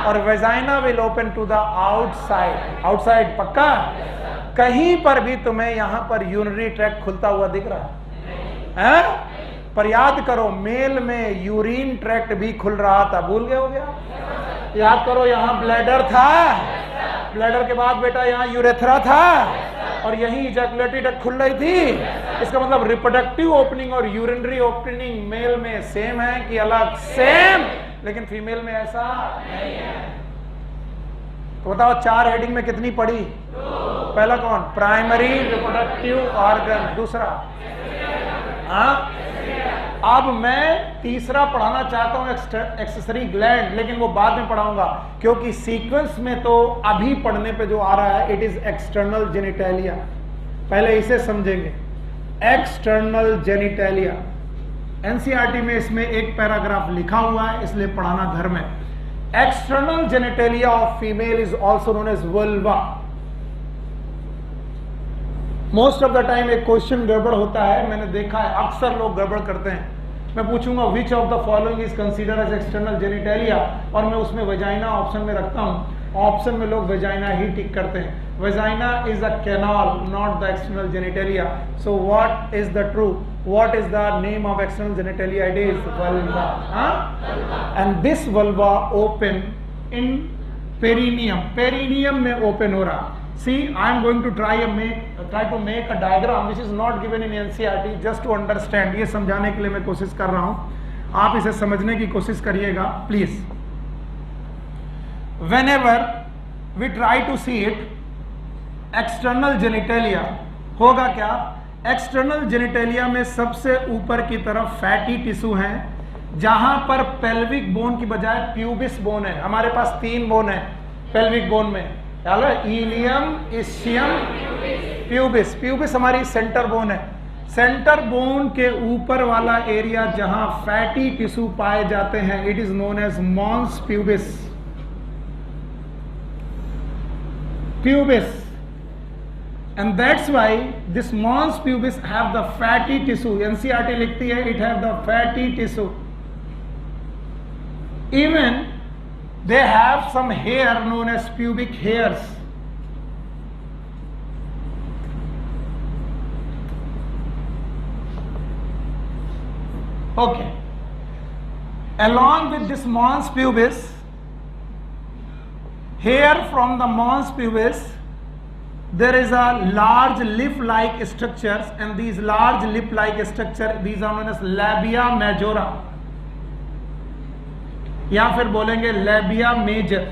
और vagina will open to the outside. Outside पक्का? कहीं पर भी तुम्हें यहां पर यूरिनरी ट्रैक्ट खुलता हुआ दिख रहा है? पर याद करो, मेल में यूरिन ट्रैक्ट भी खुल रहा था, भूल गए हो गया? याद करो, यहां ब्लैडर था, ब्लैडर के बाद बेटा यहां यूरेथ्रा था, और यही इजैकुलेटरी डक्ट खुल रही थी। इसका मतलब रिप्रोडक्टिव ओपनिंग और यूरिनरी ओपनिंग मेल में सेम है कि अलग? सेम, लेकिन फीमेल में ऐसा नहीं है। तो बताओ 4 हेडिंग में कितनी पड़ी? 2। पहला कौन? Primary reproductive organ. दूसरा अब मैं तीसरा पढ़ाना चाहता हूं एक्सेसरी ग्लैंड, लेकिन वो बाद में पढ़ाऊंगा, क्योंकि सीक्वेंस में तो अभी पढ़ने पे जो आ रहा है इट इज एक्सटर्नल जेनिटेलिया। पहले इसे समझेंगे, एक्सटर्नल जेनिटेलिया। एनसीईआरटी में इसमें एक पैराग्राफ लिखा हुआ है, इसलिए पढ़ाना घर में। External genitalia of female is also known as vulva. Most of the time एक क्वेश्चन गड़बड़ होता है, मैंने देखा है अक्सर लोग गड़बड़ करते हैं। मैं पूछूंगा which of the following is consider as external genitalia, और मैं उसमें वेजाइना ऑप्शन में रखता हूं। ऑप्शन में लोग वेजाइना ही टिक करते हैं। Vagina is a canal, not the external genitalia. So what is the true? What is the name of external genitalia? It is vulva. And this vulva open in perineum. Perineum में open हो रहा। See, I am going to try to make a diagram which is not given in NCERT just to understand. ये समझाने के लिए मैं कोशिश कर रहा हूँ, आप इसे समझने की कोशिश करिएगा please. Whenever we try to see it, external genitalia होगा क्या? एक्सटर्नल जेनिटेलिया में सबसे ऊपर की तरफ फैटी टिश्यू हैं, जहां पर पेल्विक बोन की बजाय प्यूबिस बोन है। हमारे पास 3 बोन है पेल्विक बोन में, इलियम, इस्चियम, प्यूबिस। प्यूबिस हमारी सेंटर बोन है। सेंटर बोन के ऊपर वाला एरिया जहां फैटी टिश्यू पाए जाते हैं it is known as mons pubis. Pubis, and that's why this mons pubis have the fatty tissue. NCERT लिखती है it have the fatty tissue. Even they have some hair known as pubic hairs. Okay, along with this mons pubis, hair from the mons pubis, there is a large lip-like structures, and these large lip-like structure, these are known as labia majora, या फिर बोलेंगे labia major।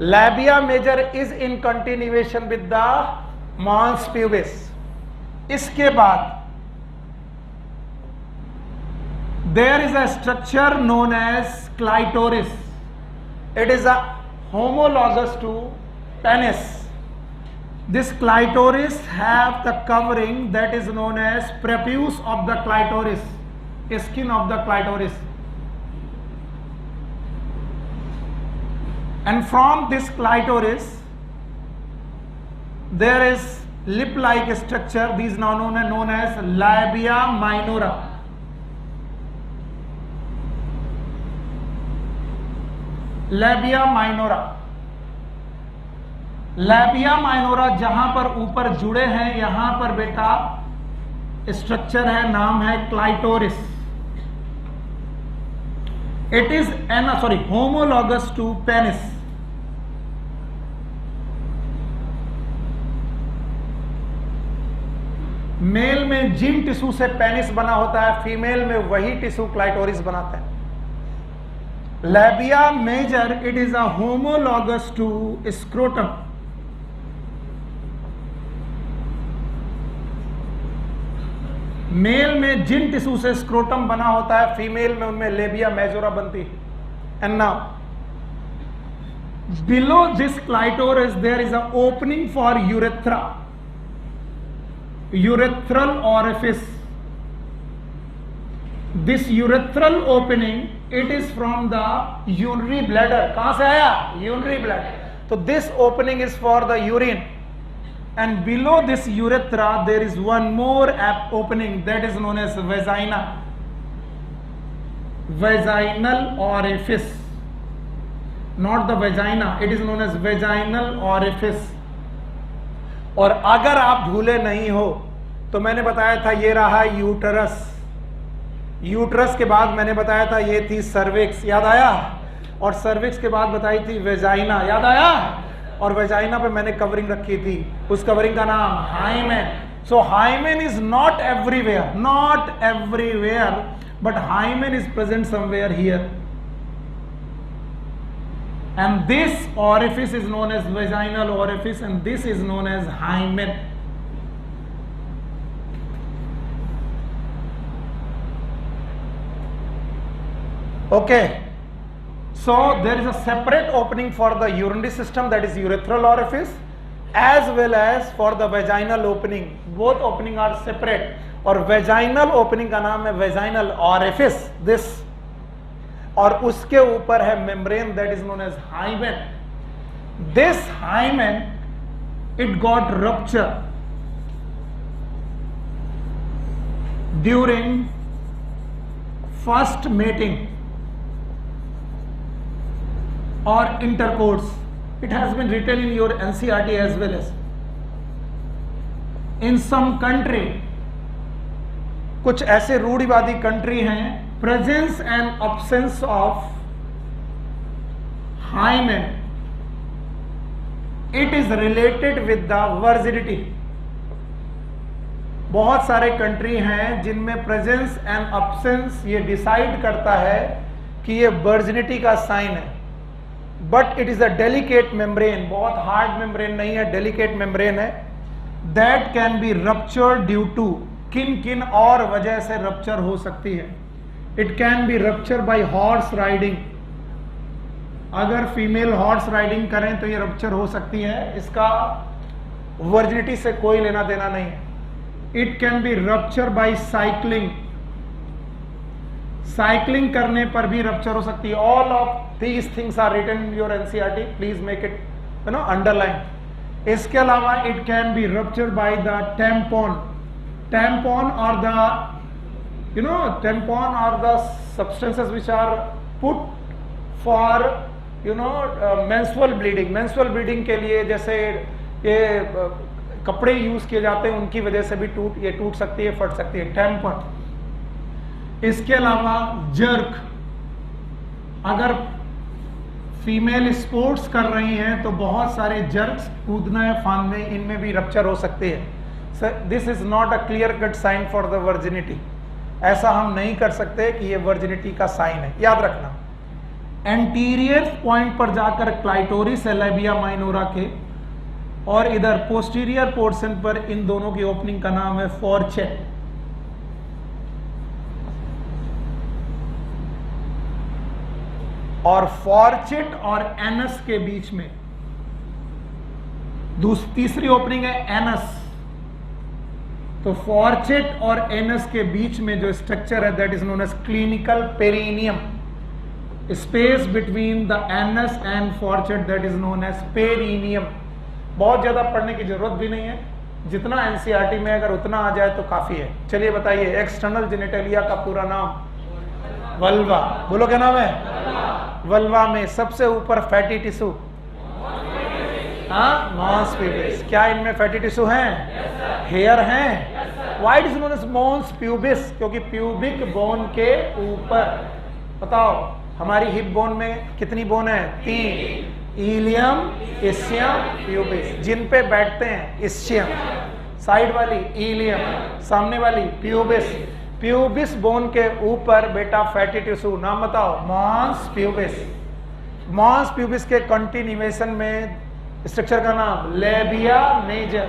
Labia major is in continuation with the mons pubis. इसके बाद there is a structure known as clitoris. It is a homologous to penis. This clitoris have the covering that is known as prepuce of the clitoris, skin of the clitoris. And from this clitoris there is lip-like structure. These now known as labia minora. Labia minora. Labia minora जहां पर ऊपर जुड़े हैं, यहां पर बेटा structure है, नाम है clitoris. It is homologous to penis. Male में जिन टिश्यू से पेनिस बना होता है, फीमेल में वही टिश्यू क्लाइटोरिस बनाता है। Labia major, it is a homologous to scrotum. Male में जिन टिश्यू से स्क्रोटम बना होता है, फीमेल में उनमें लेबिया मेजोरा बनती है। And now below this clitoris there is a opening for urethra, urethral orifice. This urethral opening, it is from the urinary bladder. कहां से आया? Urinary bladder. तो this opening is for the urine, and below this urethra there is one more opening that is known as vagina, vaginal orifice, not the vagina. It is known as vaginal orifice. और अगर आप भूले नहीं हो तो मैंने बताया था ये रहा यूटरस। यूट्रस के बाद मैंने बताया था ये थी सर्विक्स, याद आया? और सर्विक्स के बाद बताई थी वेजाइना, याद आया? और वेजाइना पे मैंने कवरिंग रखी थी, उस कवरिंग का नाम hymen. So hymen is not everywhere, but hymen is present somewhere here, and this orifice is known as vaginal orifice and this is known as hymen. Okay, so there is a separate opening for the urinary system, that is urethral orifice, as well as for the vaginal opening. Both opening are separate. और vaginal opening का नाम है vaginal orifice, this, और उसके ऊपर है membrane that is known as hymen. This hymen, it got rupture during first mating or intercourse. It has been written in your NCERT as well as in some country. कुछ ऐसे रूढ़िवादी country हैं, presence and absence of hymen, it is related with the virginity. बहुत सारे country हैं जिनमें presence and absence ये decide करता है कि ये वर्जिनिटी का साइन है, but it is a delicate membrane, बहुत हार्ड मेम्ब्रेन नहीं है, डेलिकेट मेम्ब्रेन है, that can be ruptured due to, किन किन और वजह से रप्चर हो सकती है। It can be rupture by horse riding, अगर फीमेल हॉर्स राइडिंग करें तो ये रप्चर हो सकती है, इसका वर्जिनिटी से कोई लेना देना नहीं है। It can be rupture by cycling, cycling करने पर भी रप्चर हो सकती है। All of these things are written in your NCERT, please make it underline. इसके अलावा it can be rupture by the tampon, tampon और the tampon are the substances which are put for menstrual bleeding. menstrual bleeding के लिए जैसे ये कपड़े use किए जाते हैं, उनकी वजह से भी टूट सकती है, फट सकती है, टेम्पन। इसके अलावा जर्क, अगर फीमेल स्पोर्ट्स कर रही हैं तो बहुत सारे जर्क्स, कूदना फांदने, इनमें भी रप्चर हो सकते हैं। This is not a clear cut sign for the virginity, ऐसा हम नहीं कर सकते कि ये वर्जिनिटी का साइन है, याद रखना। एंटीरियर पॉइंट पर जाकर क्लाइटोरिस है लेबिया माइनोरा के, और इधर पोस्टीरियर पोर्शन पर इन दोनों की ओपनिंग का नाम है फॉर्चेट। और फॉर्चेट और एनस के बीच में तीसरी ओपनिंग है एनस। तो फॉर्चेट और एनस के बीच में जो स्ट्रक्चर है that is known as clinical perineum. Space between the anus and fourchette that is known as perineum. बहुत ज्यादा पढ़ने की जरूरत भी नहीं है, जितना एनसीईआरटी में अगर उतना आ जाए तो काफी है। चलिए बताइए, एक्सटर्नल जेनिटलिया का पूरा नाम? वल्वा। बोलो क्या नाम है? वल्वा में सबसे ऊपर फैटी टिश्यू, हाँ, मॉन्स प्यूबिस। क्या इनमें फैटी टिश्यू हैं? हेयर हैं। Why it is known as mons pubis? क्योंकि प्यूबिक बोन के ऊपर, बताओ हमारी हिप बोन में कितनी बोन है? 3, इलियम, इस्चियम, प्यूबिस। जिन पे बैठते हैं इस्चियम, साइड वाली इलियम, सामने वाली प्यूबिस। प्यूबिस बोन के ऊपर बेटा फैटी टिश्यू, नाम बताओ? Mons pubis. मॉन्स प्यूबिस के कंटिन्यूएशन में स्ट्रक्चर का नाम लेबिया मेजर।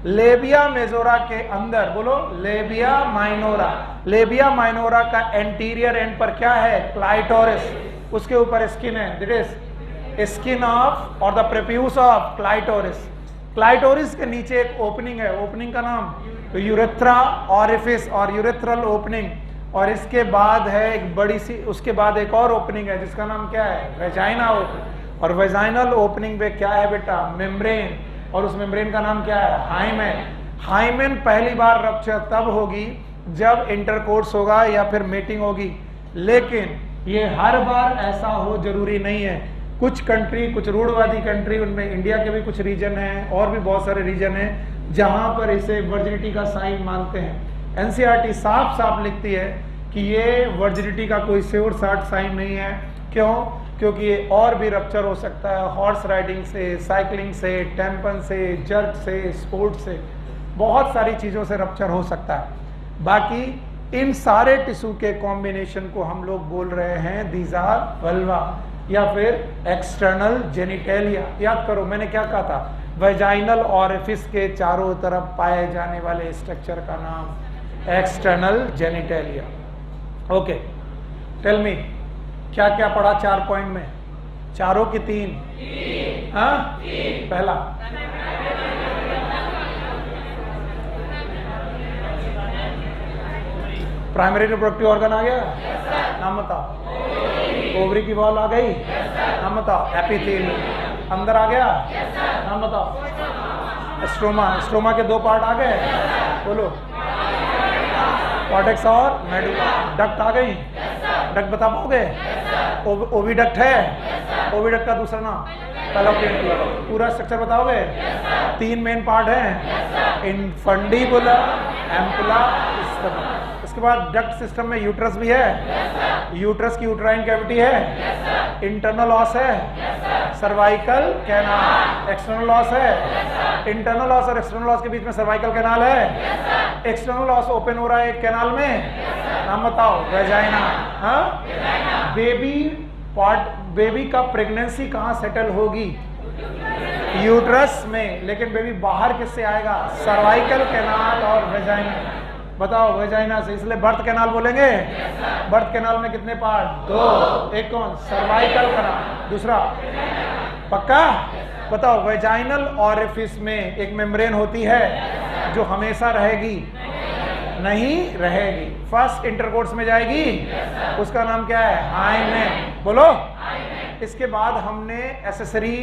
लेबिया मेजोरा के अंदर बोलो लेबिया माइनोरा। लेबिया माइनोरा का एंटीरियर एंड पर क्या है? क्लाइटोरिस। उसके ऊपर स्किन है, दैट इज स्किन ऑफ और the prepuce of clitoris. Clitoris के नीचे एक ओपनिंग है, ओपनिंग का नाम यूरेथ्रा ऑरिफिस और यूरेथ्रल ओपनिंग। और इसके बाद है एक बड़ी सी, उसके बाद एक और ओपनिंग है जिसका नाम क्या है? Vagina opening. और वेजाइनल ओपनिंग पे क्या है बेटा? मेम्ब्रेन। और उस मेम्ब्रेन का नाम क्या है? हाइमेन। हाइमेन पहली बार रप्चर तब होगी जब इंटरकोर्स होगा या फिर मीटिंग होगी, लेकिन ये हर बार ऐसा हो जरूरी नहीं है। कुछ कंट्री, कुछ रूढ़वादी कंट्री, उनमें इंडिया के भी कुछ रीजन हैं और भी बहुत सारे रीजन हैं जहां पर इसे वर्जिनिटी का साइन मानते हैं। एनसीईआरटी साफ साफ लिखती है कि ये वर्जिनिटी का कोई श्योर शॉर्ट साइन नहीं है। क्यों? क्योंकि ये और भी रप्चर हो सकता है, हॉर्स राइडिंग से, साइकिलिंग से, टेम्पन से, जर्क से, स्पोर्ट से, बहुत सारी चीज़ों से रप्चर हो सकता है। बाकी इन सारे टिश्यू के कॉम्बिनेशन को हम लोग बोल रहे हैं दीज आर वल्वा या फिर एक्सटर्नल जेनिटेलिया। याद करो मैंने क्या कहा था? वेजाइनल ऑरिफिस के चारों तरफ पाए जाने वाले स्ट्रक्चर का नाम external genitalia. Okay, tell me, क्या क्या पढ़ा 4 पॉइंट में? चारों की 3? हाँ, पहला प्राइमरी रिप्रोडक्टिव ऑर्गन आ गया, नाम बताओ। ओवरी की वॉल आ गई, नाम बताओ। एपिथेलियम अंदर आ गया, नाम बताओ। स्ट्रोमा, स्ट्रोमा के 2 पार्ट आ गए, बोलो। कॉर्टेक्स और मेडुला। डक्ट आ गई, डक्ट बता पाओगे? ओविडक्ट है, ओविडक्ट का दूसरा नाम फैलोपियन ट्यूब। पूरा स्ट्रक्चर बताओगे? 3 मेन पार्ट हैं, इनफंडिबुलर, एम्पुला, स्टमक। इसके बाद डक्ट सिस्टम में यूट्रस भी है, यूट्रस की यूट्राइन कैविटी है, इंटरनल ऑस है, सर्वाइकल कैनाल। एक्सटर्नल ऑस है, इंटरनल ऑस और एक्सटर्नल ऑस के बीच में सर्वाइकल कैनाल है। एक्सटर्नल ऑस ओपन हो रहा है एक कैनाल में, नाम बताओ। वेजाइना। हाँ, बेबी पार्ट, बेबी का प्रेगनेंसी कहाँ सेटल होगी? यूट्रस में। लेकिन बेबी बाहर किससे आएगा? सर्वाइकल कैनाल और वेजाइना। बताओ, वेजाइना से, इसलिए बर्थ कैनाल बोलेंगे। बर्थ कैनाल में कितने पार्ट? 2। एक कौन? सर्वाइकल कैनाल, दूसरा पक्का? बताओ, वेजाइनल ऑरिफिस में एक मेम्ब्रेन होती है जो हमेशा रहेगी? नहीं रहेगी। फर्स्ट इंटरकोर्स में जाएगी, उसका नाम क्या है? हाइमेन। बोलो। इसके बाद हमने एसेसरी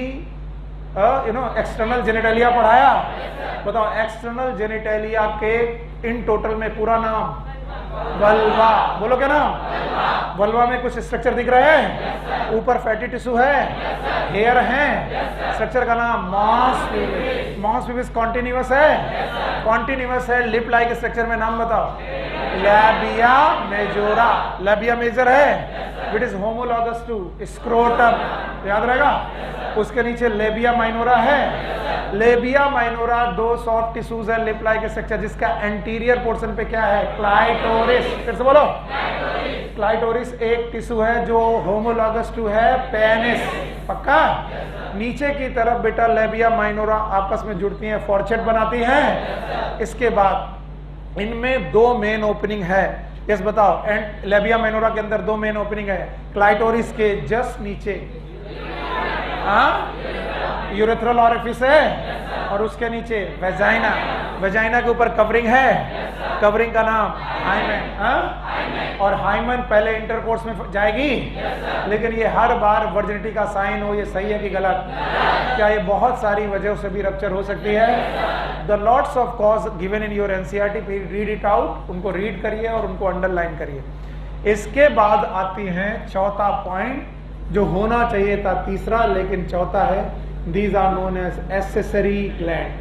एक्सटर्नल जेनिटेलिया पढ़ाया। बताओ, एक्सटर्नल जेनिटेलिया के इन टोटल में पूरा नाम? वल्वा। बोलो क्या नाम? वल्वा में कुछ स्ट्रक्चर दिख रहा है? ऊपर फैटी टिश्यू है, हेयर है, स्ट्रक्चर का नाम mons pubis. Mons pubis continuous है, कॉन्टिन्यूअस है। लिप लाइक स्ट्रक्चर में नाम बताओ। Labia majora. लेबिया मेजर है, which is homologous to scrotum, याद रहेगा। उसके नीचे लेबिया माइनोरा है। लेबिया माइनोरा 2 सॉफ्ट टिश्यूज है लिप लाइक स्ट्रक्चर, जिसका एंटीरियर पोर्शन पे क्या है? क्लाइटोरिस। फिर से बोलो, क्लाइटोरिस एक टिश्यू है जो होमोलॉगस टू है पेनिस, पक्का। नीचे की तरफ बेटा लेबिया माइनोरा आपस में जुड़ती हैं, फॉर्चेट बनाती हैं। इसके बाद इनमें दो मेन ओपनिंग है, यस बताओ। एंड लेबिया माइनोरा के अंदर दो मेन ओपनिंग है, क्लाइटोरिस के जस्ट नीचे यूरेथ्रल ऑरिफिस है और उसके नीचे वेजाइना, वेजाइना के ऊपर कवरिंग है, कवरिंग का नाम हाइमेन। और हाइमेन पहले इंटरकोर्स में जाएगी, लेकिन ये हर बार वर्जिनिटी का साइन हो, ये सही है कि गलत? क्या ये बहुत सारी वजहों से भी रप्चर हो सकती है? The lots of cause given in your NCERT, read it out, उनको रीड करिए और उनको अंडरलाइन करिए। इसके बाद आती है चौथा पॉइंट जो होना चाहिए था तीसरा, लेकिन चौथा है, these are known as accessory gland।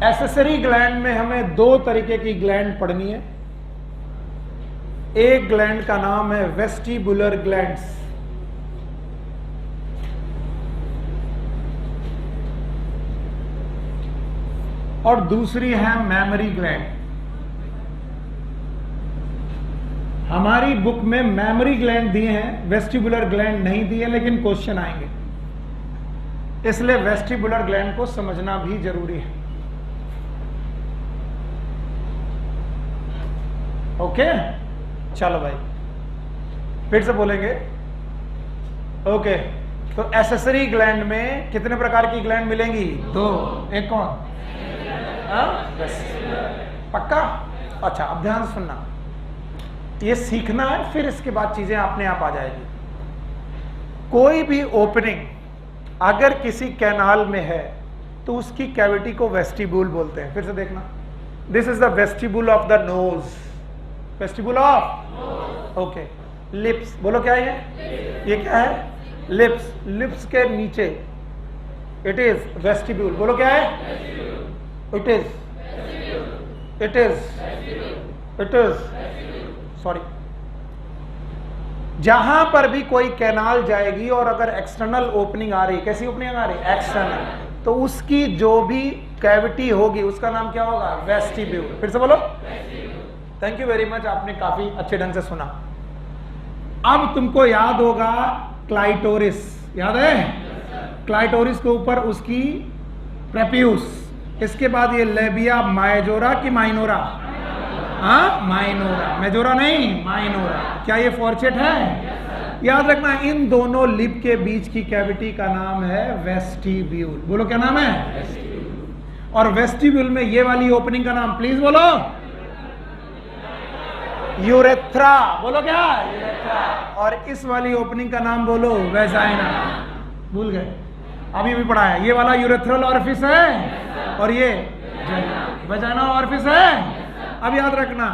Accessory gland में हमें दो तरीके की ग्लैंड पढ़नी है। एक ग्लैंड का नाम है वेस्टिबुलर ग्लैंड्स, और दूसरी है मेमोरी ग्लैंड। हमारी बुक में मेमोरी ग्लैंड दिए हैं, वेस्टिबुलर ग्लैंड नहीं दिए, लेकिन क्वेश्चन आएंगे, इसलिए वेस्टिबुलर ग्लैंड को समझना भी जरूरी है। ओके चलो भाई, फिर से बोलेंगे। ओके, तो एक्सेसरी ग्लैंड में कितने प्रकार की ग्लैंड मिलेंगी? दो। एक कौन? पक्का? अच्छा, अब ध्यान सुनना, ये सीखना है, फिर इसके बाद चीजें अपने आप आ जाएगी। कोई भी ओपनिंग अगर किसी कैनाल में है तो उसकी कैविटी को वेस्टिब्यूल बोलते हैं। फिर से देखना, this is the vestibule of the nose, vestibule of, okay. Lips, बोलो क्या है ये क्या है? लिप्स, लिप्स के नीचे इट इज वेस्टिब्यूल, बोलो क्या है? It is, it is, it is, sorry. जहां पर भी कोई कैनाल जाएगी और अगर एक्सटर्नल ओपनिंग आ रही, कैसी ओपनिंग आ रही? एक्सटर्नल, तो उसकी जो भी कैविटी होगी उसका नाम क्या होगा? वेस्टिब्यूल। फिर से बोलो। थैंक यू वेरी मच, आपने काफी अच्छे ढंग से सुना। अब तुमको याद होगा क्लाइटोरिस, याद है? क्लाइटोरिस के ऊपर उसकी प्रेप्यूस, इसके बाद ये लेबिया माइजोरा की माइनोरा, हाँ माइनोरा, मेजोरा नहीं माइनोरा। क्या ये फॉर्चेट है? याद रखना, इन दोनों लिप के बीच की कैविटी का नाम है वेस्टिब्यूल। बोलो क्या नाम है? और वेस्टिब्यूल में ये वाली ओपनिंग का नाम प्लीज बोलो। यूरेथ्रा, बोलो क्या? यूरेथ्रा। और इस वाली ओपनिंग का नाम बोलो वेजाइना। भूल गए? अभी भी पढ़ा है, ये वाला यूरेथ्रल ऑरिफिस है और ये वेजाइना ऑरिफिस है। अब याद रखना,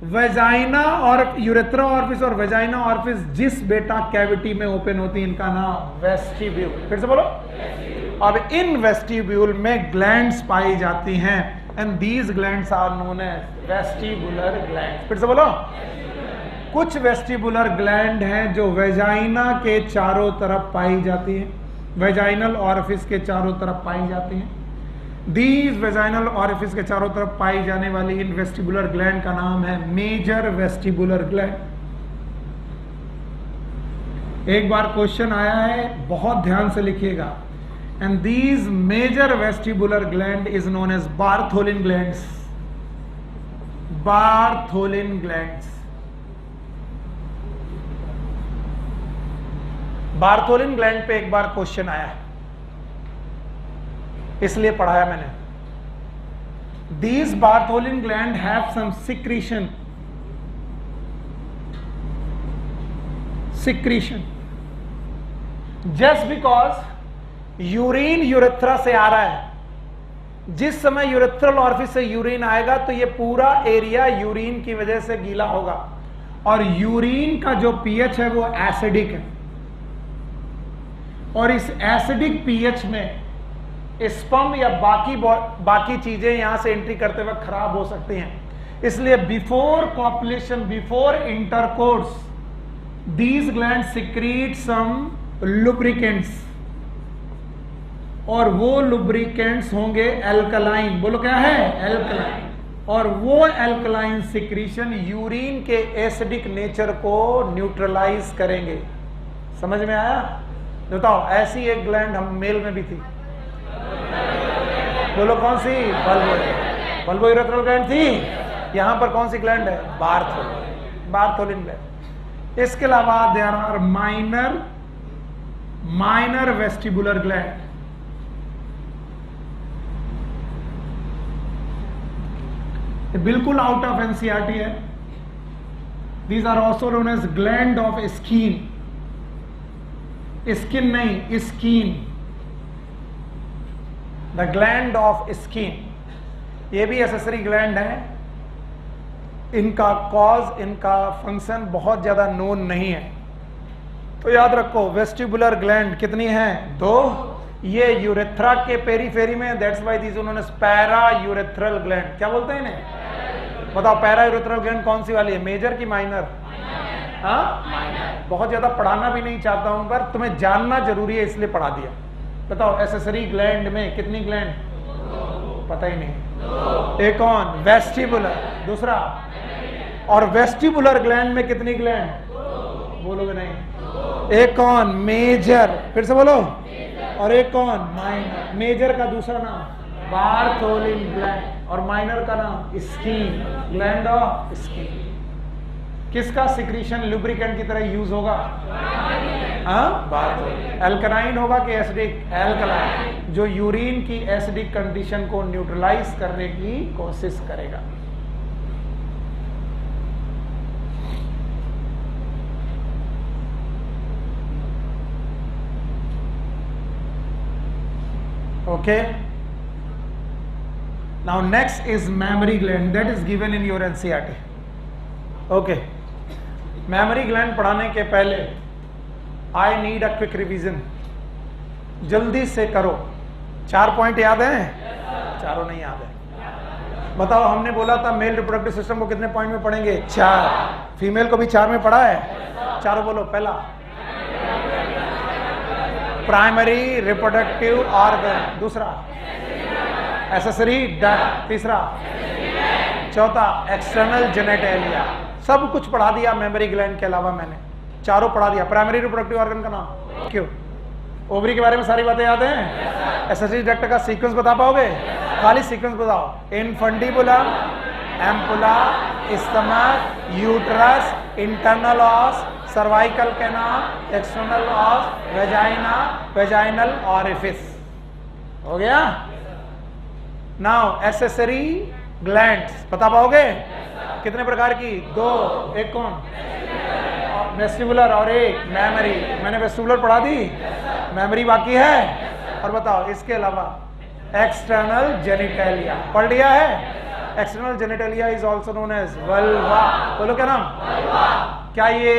वेजाइना और यूरेथ्रा ऑरिफिस और वेजाइना ऑरिफिस जिस बेटा कैविटी में ओपन होती है, इनका नाम वेस्टिब्यूल। फिर से बोलो। अब इन वेस्टिब्यूल में ग्लैंड्स पाई जाती हैं, and these glands are known as vestibular gland. फिर से बोलो। कुछ वेस्टिबुलर ग्लैंड हैं जो वेजाइना के चारों तरफ पाई जाती हैं, वेजाइनल ऑरिफिस के चारों तरफ पाई जाती हैं। दीज वेजाइनल ऑरिफिस के चारों तरफ पाई जाने वाली इन वेस्टिबुलर ग्लैंड का नाम है मेजर वेस्टिबुलर ग्लैंड। एक बार क्वेश्चन आया है, बहुत ध्यान से लिखिएगा। And these major vestibular gland is known as Bartholin glands, Bartholin glands. Bartholin gland पे एक बार क्वेश्चन आया है, इसलिए पढ़ाया मैंने। These Bartholin gland have some secretion, just because urine urethra से आ रहा है। जिस समय यूरेथ्रल ऑरिफिस से यूरिन आएगा तो ये पूरा एरिया यूरिन की वजह से गीला होगा, और यूरिन का जो पीएच है वो एसिडिक है, और इस एसिडिक पीएच में स्पर्म या बाकी चीजें यहां से एंट्री करते वक्त खराब हो सकती हैं। इसलिए before copulation, before intercourse, these gland secrete some lubricants, और वो लुब्रिकेंट्स होंगे एल्कलाइन। बोलो क्या है? एल्कलाइन। और वो एल्कलाइन सिक्रीशन यूरिन के एसिडिक नेचर को न्यूट्रलाइज करेंगे। समझ में आया? बताओ, ऐसी एक ग्लैंड हम मेल में भी थी। बोलो कौन सी? बल्बोइरेथ्रल ग्लैंड थी। यहां पर कौन सी ग्लैंड है? Bartholin gland. इसके अलावा there are minor vestibular gland. बिल्कुल आउट ऑफ एनसीईआरटी है। These are also known as gland of skin. Skin नहीं, skin, the gland of skin. ये भी एसेसरी ग्लैंड है। इनका कॉज, इनका फंक्शन बहुत ज्यादा नोन नहीं है। तो याद रखो, वेस्टिबुलर ग्लैंड कितनी है? 2। ये यूरेथ्रा के पेरीफेरी में, दैट्स व्हाई दीज उन्होंने पैरा यूरेथ्रल ग्लैंड। क्या बोलते हैं इन्हें? बताओ, पैरा यूरेथ्रल ग्लैंड कौन सी वाली है? मेजर की माइनर? हाँ, बहुत ज्यादा पढ़ाना भी नहीं चाहता हूं, पर तुम्हें जानना जरूरी है इसलिए पढ़ा दिया। बताओ, एसेसरी ग्लैंड में कितनी ग्लैंड? पता ही नहीं। एक कौन? वेस्टिबुलर। दूसरा? और वेस्टिबुलर ग्लैंड में कितनी ग्लैंड? बोलोगे नहीं। एक कौन? मेजर। फिर से बोलो। और एक कौन? माइनर। मेजर का दूसरा नाम बार्थोलिन ग्लैंड, और माइनर का नाम स्किन, ग्लैंड ऑफ स्किन। किसका सिक्रीशन लुब्रिकेंट की तरह यूज होगा? एल्कलाइन होगा कि एसिडिक? एल्कलाइन, जो यूरिन की एसिडिक कंडीशन को न्यूट्रलाइज करने की कोशिश करेगा। Okay, now next is mammary gland, that is given in your NCERT. Okay, mammary gland पढ़ाने के पहले I need a quick revision. जल्दी से करो। 4 पॉइंट याद हैं? चारों नहीं याद है। बताओ, हमने बोला था मेल रिप्रोडक्टिव सिस्टम को कितने पॉइंट में पढ़ेंगे? 4। फीमेल को भी 4 में पढ़ा है? चारों बोलो। पहला, प्राइमरी रिप्रोडक्टिव ऑर्गन। दूसरा, एसेसरी डक्ट। तीसरा, चौथा, एक्सटर्नल जेनिटलिया। सब कुछ पढ़ा दिया मेमोरी ग्लैंड के अलावा। मैंने चारों पढ़ा दिया। प्राइमरी रिप्रोडक्टिव ऑर्गन का नाम? क्यों? ओवरी के बारे में सारी बातें याद हैं? एसेसरी डक्ट का सीक्वेंस बता पाओगे? खाली सीक्वेंस बताओ। Infundibulum, ampulla, stomach, uterus, internal os, cervical canal, external os, vagina, vaginal orifice. हो गया? नाउ एसेसरी ग्लैंड्स बता पाओगे? कितने प्रकार की? 2। एक कौन? वेस्टिबुलर और एक मेमोरी। मैंने वेस्टिबुलर पढ़ा दी, मेमोरी बाकी है। और बताओ, इसके अलावा एक्सटर्नल जेनिटलिया पढ़ लिया है? External genitalia is also known as vulva. बोलो क्या नाम? क्या ये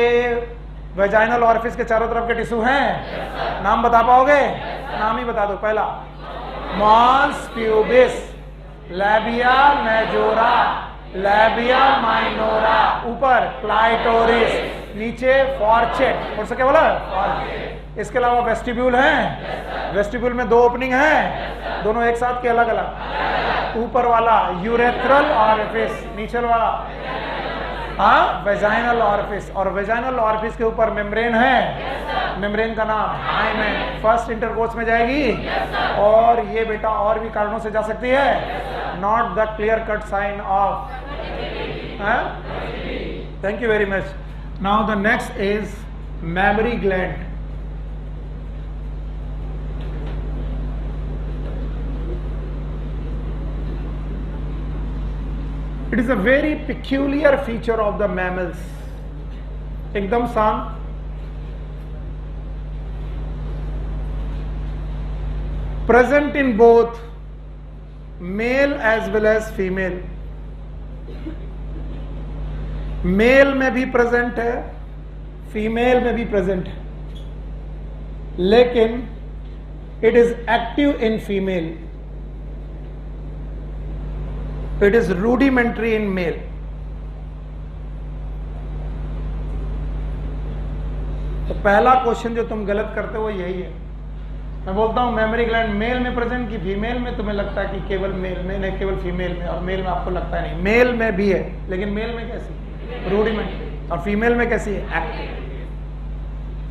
वेजाइनल ऑरिफिस के चारों तरफ के टिश्यू हैं? नाम बता पाओगे? नाम ही बता दो। पहला, mons pubis, labia majora, labia minora, ऊपर क्लाइटोरिस, नीचे फॉर्चेट। और से क्या बोला? फॉर्चेट। इसके अलावा वेस्टिब्यूल है? वेस्टिब्यूल में 2 ओपनिंग है, दोनों एक साथ के अलग अलग? ऊपर वाला यूरेथ्रल ऑरिफिस, नीचे वाला वेजाइनल ऑरिफिस। और वेजाइनल ऑरिफिस के ऊपर मेम्ब्रेन है, मेम्ब्रेन का नाम हाइमेन। फर्स्ट इंटरकोर्स में जाएगी। और ये बेटा और भी कारणों से जा सकती है, not the clear cut sign of. Thank you very much. Now the next is mammary gland. It is a very peculiar feature of the mammals. एकदम शांत। Present in both male as well as female. Male में भी present है, female में भी present है, लेकिन it is active in female, it is rudimentary in male. तो पहला क्वेश्चन जो तुम गलत करते हो यही है, मैं बोलता हूँ मेमोरी ग्लैंड मेल में प्रेजेंट की फीमेल में, तुम्हें लगता है कि केवल मेल में, नहीं केवल फीमेल में, और मेल में आपको लगता है नहीं, मेल में भी है, लेकिन मेल में कैसी रूडिमेंट, और फीमेल में कैसी है active.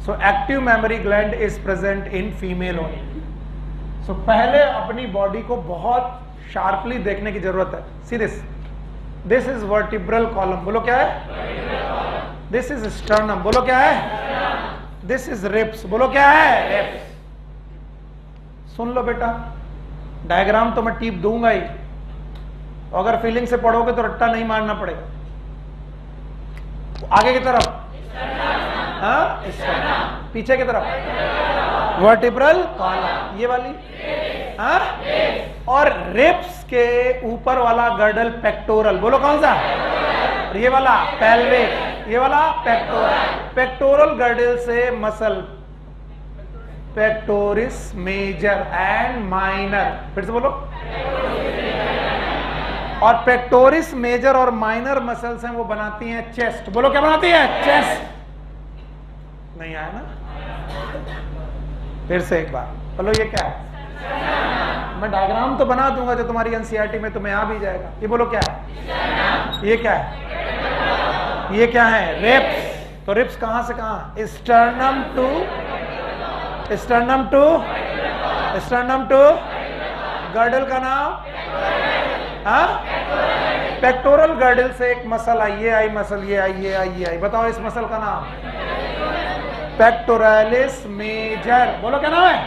So active memory gland is present in female only. So पहले अपनी बॉडी को बहुत शार्पली देखने की जरूरत है। See this is vertebral column, बोलो क्या है, दिस इज स्टर्नम, बोलो क्या है, दिस इज रिब्स, बोलो क्या है, रिब्स। सुन लो बेटा, डायग्राम तो मैं टीप दूंगा ही, अगर फीलिंग से पढ़ोगे तो रट्टा नहीं मारना पड़ेगा। आगे की तरफ पीछे की तरफ वर्टिब्रल कॉलम, ये वाली और रिब्स के ऊपर वाला गर्डल पेक्टोरल, बोलो कौन सा, और ये वाला पेल्विक, ये वाला पेक्टोरल। पेक्टोरल गर्डल से muscle pectoris major and minor, फिर से बोलो, और पेक्टोरिस मेजर और माइनर मसल्स हैं, वो बनाती हैं चेस्ट, बोलो क्या बनाती है, चेस्ट। नहीं आया ना, फिर से एक बार बोलो, ये क्या है, मैं डायग्राम तो बना दूंगा जो तुम्हारी एनसीईआरटी में तुम्हें आ भी जाएगा। ये बोलो क्या है, ये क्या है, ये क्या है, रिब्स। तो रिब्स कहां से कहां, sternum to sternum to sternum to girdle का नाम, पेक्टोरल गर्डल से एक मसल आई, ये आई मसल, ये आई, ये आई, ये आई, बताओ इस मसल का नाम, पेक्टोरालिस मेजर, बोलो क्या नाम है,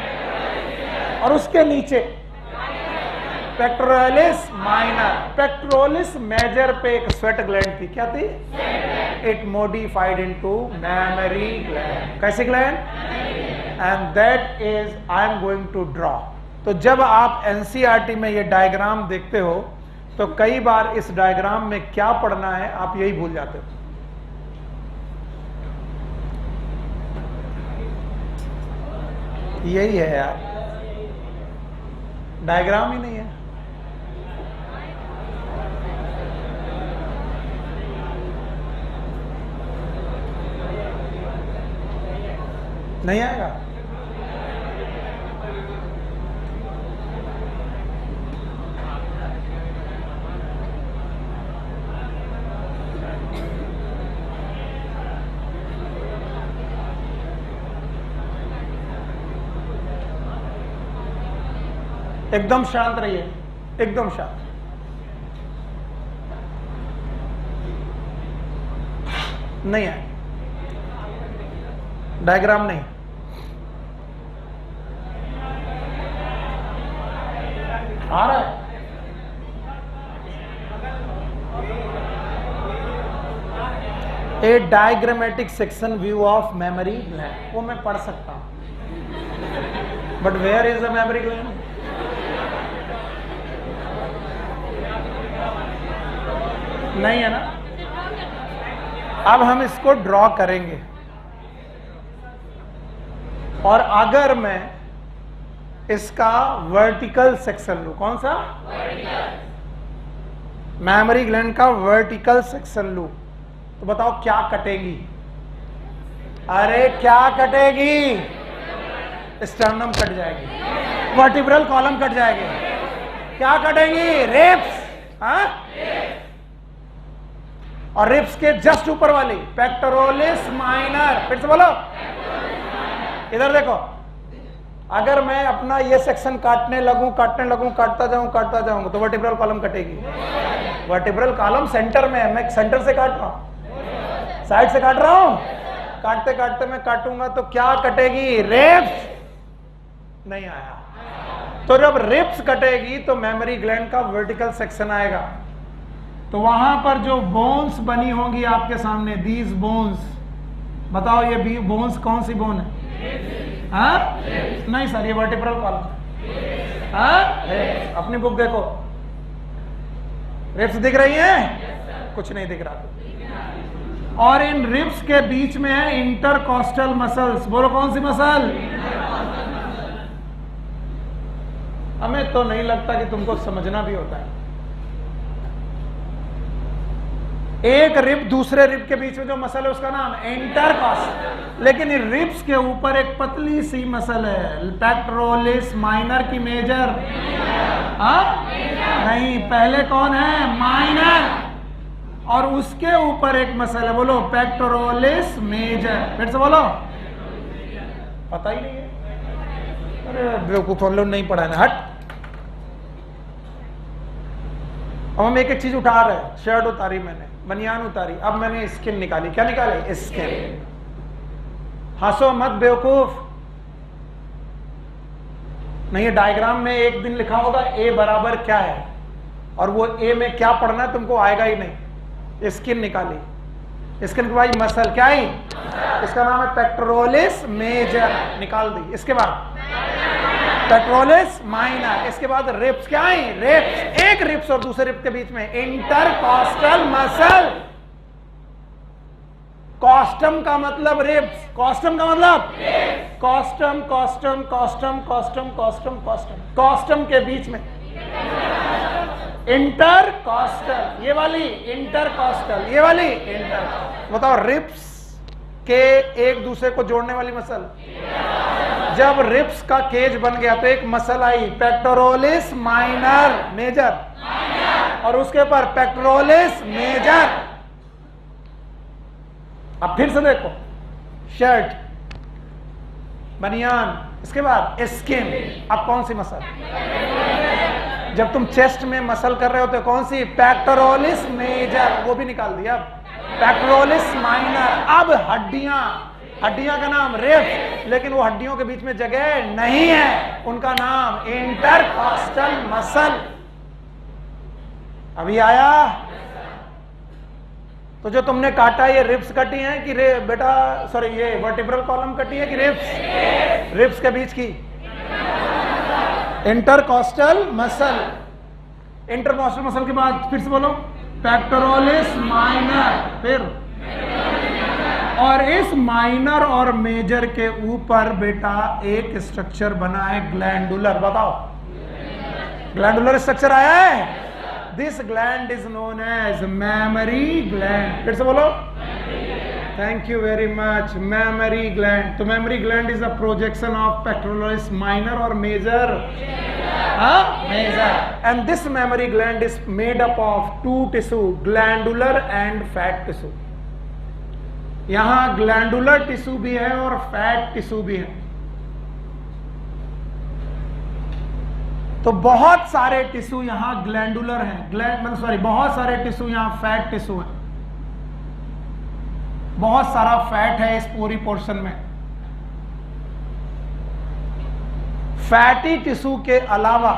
और उसके नीचे पेक्टोरालिस माइनर। पेक्टोरालिस मेजर पे एक स्वेट ग्लैंड थी, क्या थी, it modified into memory gland. कैसी gland, and that is I am going to draw. तो जब आप एनसीईआरटी में ये डायग्राम देखते हो तो कई बार इस डायग्राम में क्या पढ़ना है आप यही भूल जाते हो। यही है यार, डायग्राम ही नहीं है। नहीं आएगा, एकदम शांत रहिए, एकदम शांत। नहीं है, डायग्राम नहीं, आ रहा है, a diagrammatic section view of memory gland, वो मैं पढ़ सकता हूं, but where is the memory gland, नहीं है ना। अब हम इसको ड्रॉ करेंगे, और अगर मैं इसका वर्टिकल सेक्शन लूं, कौन सा, मेमोरी ग्लैंड का वर्टिकल सेक्शन लूं, तो बताओ क्या कटेगी, अरे क्या कटेगी, स्टर्नम कट जाएगी, वर्टिब्रल कॉलम कट जाएगी, क्या कटेगी, रिब्स, और रिब्स के जस्ट ऊपर वाली पेक्टोरालिस माइनर, फिर से बोलो, इधर देखो, अगर मैं अपना ये सेक्शन काटने लगूं, काटता जाऊं तो वर्टिब्रल कॉलम कटेगी। वर्टिब्रल कॉलम सेंटर में है, मैं सेंटर से काट रहा हूं, साइड से काट रहा हूं, काटते काटते मैं काटूंगा तो क्या कटेगी, रिब्स। नहीं आया, तो जब रिब्स कटेगी तो मेमोरी ग्लैंड का वर्टिकल सेक्शन आएगा, तो वहां पर जो बोन्स बनी होंगी आपके सामने, दीज बोन्स, बताओ ये बोन्स कौन सी बोन है, नहीं सर ये वर्टिब्रल कॉलम, अपनी बुक देखो, रिब्स दिख रही है, कुछ नहीं दिख रहा, और इन रिब्स के बीच में है इंटरकॉस्टल मसल्स, बोलो कौन सी मसल, हमें तो नहीं लगता कि तुमको समझना भी होता है। एक रिब दूसरे रिब के बीच में जो मसल है उसका नाम इंटरकॉस्टल। लेकिन इन रिब्स के ऊपर एक पतली सी मसल है, पेक्टोरलिस माइनर की मेजर? नहीं, पहले कौन है? माइनर, और उसके ऊपर एक मसल है, बोलो पेक्टोरलिस मेजर। फिर से बोलो, पता ही नहीं है। अरे बेवकूफ, हम लोग नहीं पढ़ा ना, हट। अब हम एक एक चीज उठा रहे हैं। शर्ट उतारी मैंने, बनियान उतारी, अब मैंने स्किन निकाली। क्या निकाली? स्किन। हंसो मत बेवकूफ। नहीं, ये डायग्राम में एक दिन लिखा होगा ए बराबर क्या है, और वो ए में क्या पढ़ना है तुमको आएगा ही नहीं। स्किन निकाली, स्किन के बाद मसल क्या है? इसका नाम है पेक्टोरलिस मेजर, निकाल दी। इसके बाद पेक्टोरलिस माइनर, इसके बाद रिब्स क्या है? रिब्स, एक रिब्स और दूसरे रिब्स के बीच में इंटरकॉस्टल मसल। कॉस्टम का मतलब रिब्स, कॉस्टम का मतलब custom, custom, custom, custom, custom, custom, custom के बीच में इंटरकॉस्टल, ये वाली इंटरकॉस्टल, ये वाली इंटर। बताओ, रिब्स के एक दूसरे को जोड़ने वाली मसल। जब रिब्स का केज बन गया तो एक muscle I, pectoralis minor major, और उसके ऊपर पेक्टोरलिस मेजर। अब फिर से देखो, शर्ट, बनियान, इसके बाद स्किन। अब कौन सी मसल? जब तुम चेस्ट में मसल कर रहे हो तो कौन सी? पेक्टोरलिस मेजर, वो भी निकाल दिया। अब पेक्टोरलिस माइनर। अब हड्डियां, हड्डियां का नाम रिब्स, लेकिन वो हड्डियों के बीच में जगह नहीं है, उनका नाम इंटरकॉस्टल मसल। अभी आया? तो जो तुमने काटा, ये रिब्स कटी हैं कि बेटा सॉरी ये वर्टिब्रल कॉलम कटी है कि रिब्स? रिब्स के बीच की इंटरकॉस्टल मसल। इंटरकॉस्टल मसल के बाद फिर से बोलो, पेक्टोरलिस माइनर। फिर, और इस माइनर और मेजर के ऊपर बेटा एक स्ट्रक्चर बना है ग्लैंडुलर। बताओ, ग्लैंडुलर स्ट्रक्चर आया है। This gland is known as mammary gland. फिर से बोलो, thank you very much. Mammary gland. तो mammary gland is a projection of pectoralis minor और major, major. And this mammary gland is made up of two tissue, glandular and fat tissue. यहां glandular tissue भी है और fat tissue भी है। तो बहुत सारे टिश्यू यहां ग्लैंडुलर हैं, बहुत सारे टिश्यू यहां फैट टिश्यू है। बहुत सारा फैट है इस पूरी पोर्शन में। फैटी टिश्यू के अलावा,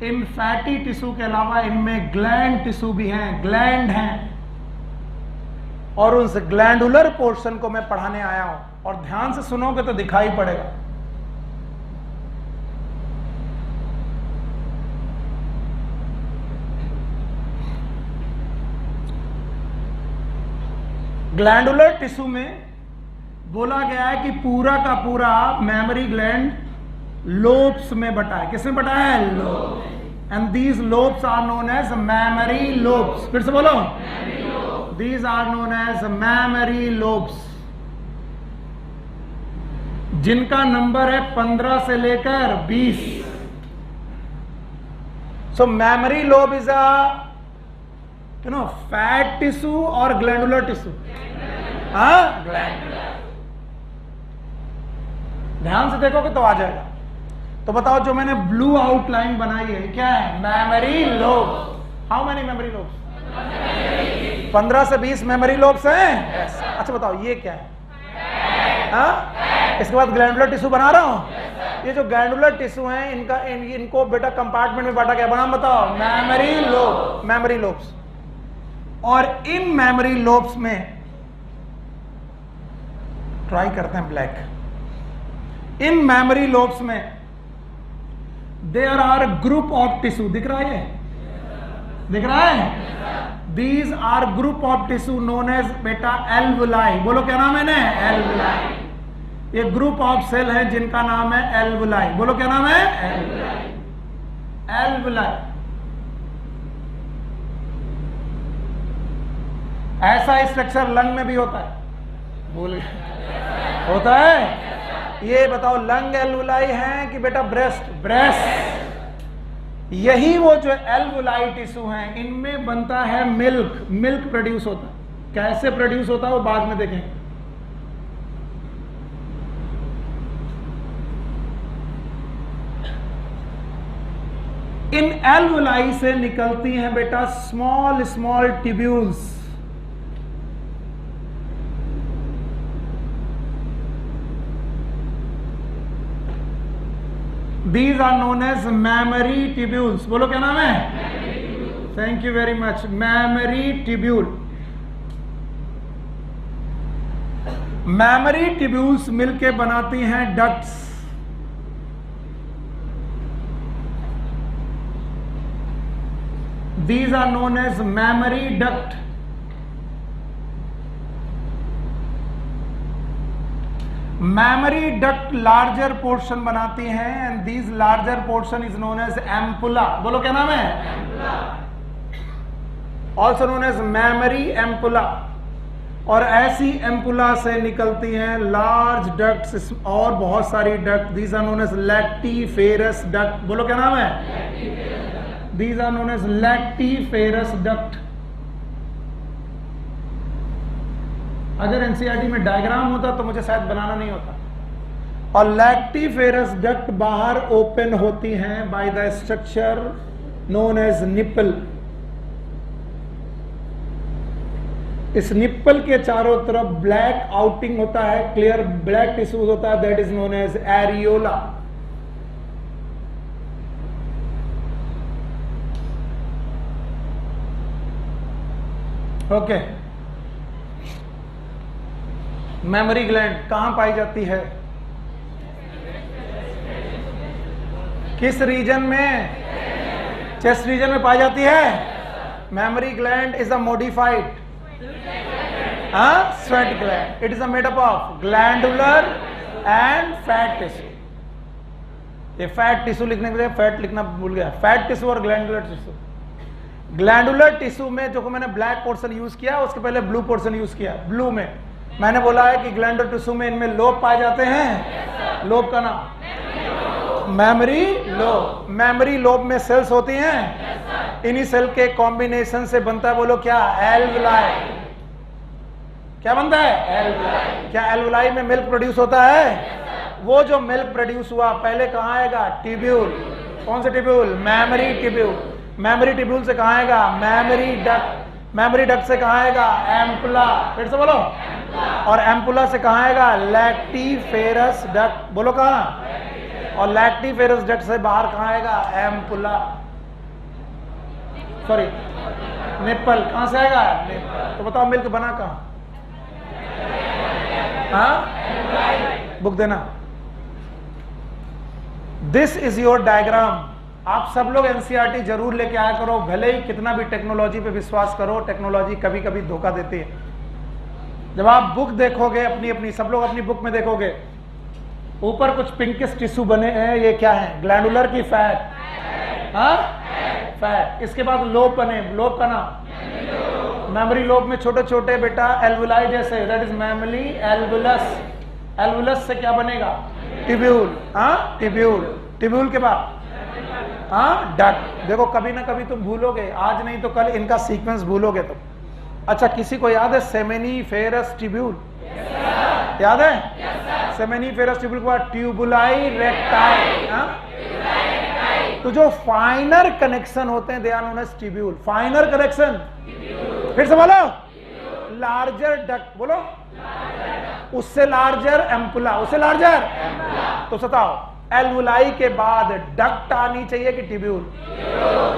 इन फैटी टिश्यू के अलावा इनमें ग्लैंड टिश्यू भी हैं, ग्लैंड हैं। और उस ग्लैंडुलर पोर्शन को मैं पढ़ाने आया हूं, और ध्यान से सुनोगे तो दिखाई पड़ेगा। ग्लैंडुलर टिश्यू में बोला गया है कि पूरा का पूरा मेमोरी ग्लैंड लोब्स में बटा है। किसमें बटा है? Lobes. And these lobes are known as memory lobes. फिर से बोलो, these are known as memory lobes, जिनका नंबर है 15 से लेकर 20। So memory lobe is a fat tissue और ग्लैंडुलर टिश्यू। ग्लैंडुलर। ध्यान से देखोगे तो आ जाएगा। तो बताओ, जो मैंने ब्लू आउटलाइन बनाई है क्या है? Memory lobe. How many memory lobes? 15 से 20 मेमोरी लोब्स हैं। अच्छा बताओ, ये क्या है? इसके बाद ग्लैंडुलर टिश्यू बना रहा हूं। ये जो ग्लैंडुलर टिश्यू हैं, इनको बेटा कंपार्टमेंट में बांटा गया। बना बताओ, मेमोरी लोब, मेमोरी लोब्स। और इन मेमोरी लोब्स में ट्राई करते हैं ब्लैक। इन मेमोरी लोब्स में there are group of tissue. दिख रहा है? दिख रहा है? These are group of tissue known as बेटा एल्वुलाई। बोलो क्या नाम है ना? एल्वुलाई। ये ग्रुप ऑफ सेल है जिनका नाम है एल्वुलाई। बोलो क्या नाम है? एल्वुलाई। एल्वुलाई। ऐसा स्ट्रक्चर लंग में भी होता है, भूल गए, होता है। ये बताओ लंग एल्वुलाई है कि बेटा ब्रेस्ट? ब्रेस्ट। यही वो जो एल्वुलाई टिश्यू है, इनमें बनता है मिल्क, मिल्क प्रोड्यूस होता है। कैसे प्रोड्यूस होता है वो बाद में देखेंगे। इन एल्वुलाई से निकलती हैं बेटा small small tubules. These are known as mammary tubules. बोलो क्या नाम है? Thank you very much. Mammary tubule. Mammary tubules मिलके बनाती हैं ducts. These are known as mammary duct. Mammary duct larger portion बनाती हैं and these larger portion is known as ampulla. बोलो क्या नाम है? Ampulla. Also known as mammary ampulla. और ऐसी एम्पुला से निकलती हैं लार्ज डक्ट्स और बहुत सारी duct. These are known as lactiferous duct. बोलो क्या नाम है? These are known as lactiferous duct. अगर एनसीईआरटी में डायग्राम होता तो मुझे शायद बनाना नहीं होता। और लैक्टिफेरस डक्ट बाहर ओपन होती हैं by the structure known as nipple. इस निप्पल के चारों तरफ ब्लैक आउटिंग होता है, क्लियर ब्लैक टिश्यूज होता है, that is known as areola. Okay. Memory gland कहां पाई जाती है? किस रीजन में? चेस्ट रीजन में पाई जाती है। Memory gland is a modified sweat gland. It is a made up of glandular and fat tissue. ये फैट टिश्यू लिखने के लिए फैट लिखना भूल गया। फैट टिश्यू और ग्लैंडुलर टिश्यू। ग्लैंडुलर टिश्यू में जो मैंने ब्लैक पोर्शन यूज किया, उसके पहले ब्लू पोर्शन यूज किया। ब्लू में मैंने बोला है कि ग्लैंडुलर टिश्यू में इनमें लोब पाए जाते हैं। लोब का नाम मेमोरी लोब। मेमोरी लोब में सेल्स होती हैं। इन्हीं सेल के कॉम्बिनेशन से बनता है, बोलो क्या? एल्वुलाई। क्या बनता है? एल्वुलाई। क्या एल्वुलाई में मिल्क प्रोड्यूस होता है? वो जो मिल्क प्रोड्यूस हुआ पहले कहाँ आएगा? ट्यूब्यूल। कौन से tubule? Memory tubule. Memory tubule से कहाँ आएगा? Memory duct. मेमोरी डक्ट से कहाँ आएगा? एम्पुला। फिर से बोलो। और एम्पुला से कहाँ आएगा? Lactiferous duct. बोलो कहाँ? और लैक्टिफेरस डक्ट से बाहर कहाँ आएगा? Ampulla, sorry nipple. कहाँ से आएगा? निप्पल। तो बताओ मिल्क बना कहाँ? हाँ, बुक देना। This is your diagram. आप सब लोग एनसीईआरटी जरूर लेके आया करो, भले ही कितना भी टेक्नोलॉजी पे विश्वास करो, टेक्नोलॉजी कभी कभी धोखा देती है। जब आप बुक देखोगे अपनी अपनी, सब लोग अपनी बुक में देखोगे, ऊपर कुछ पिंकिश टिश्यू बने हैं, ये क्या है? ग्लैंडुलर की फैट। हाँ, फैट। इसके बाद लोब बने, लोब का नाम मेमोरी लोब में छोटे छोटे बेटा एल्वुलाई जैसे, दैट इज मेमोरी एल्वुलस। एल्वुलस से क्या बनेगा? ट्यूब्यूल। हाँ, ट्यूब्यूल। ट्यूब्यूल के बाद हाँ, डक्ट। देखो कभी ना कभी तुम भूलोगे, आज नहीं तो कल इनका सीक्वेंस भूलोगे तुम। अच्छा, किसी को याद है सेमेनिफेरस ट्यूब्यूल? याद है? सेमेनिफेरस ट्यूब्यूल के बाद ट्यूबुलाई रेक्टाई। तो जो फाइनर कनेक्शन होते हैं they are known as tubule. Finer connection. फिर से बोलो। Larger duct. बोलो। उससे लार्जर एम्पुला। उससे लार्जर। तो बताओ एल्वुलाई के बाद डक्ट आनी चाहिए कि ट्यूब्यूल?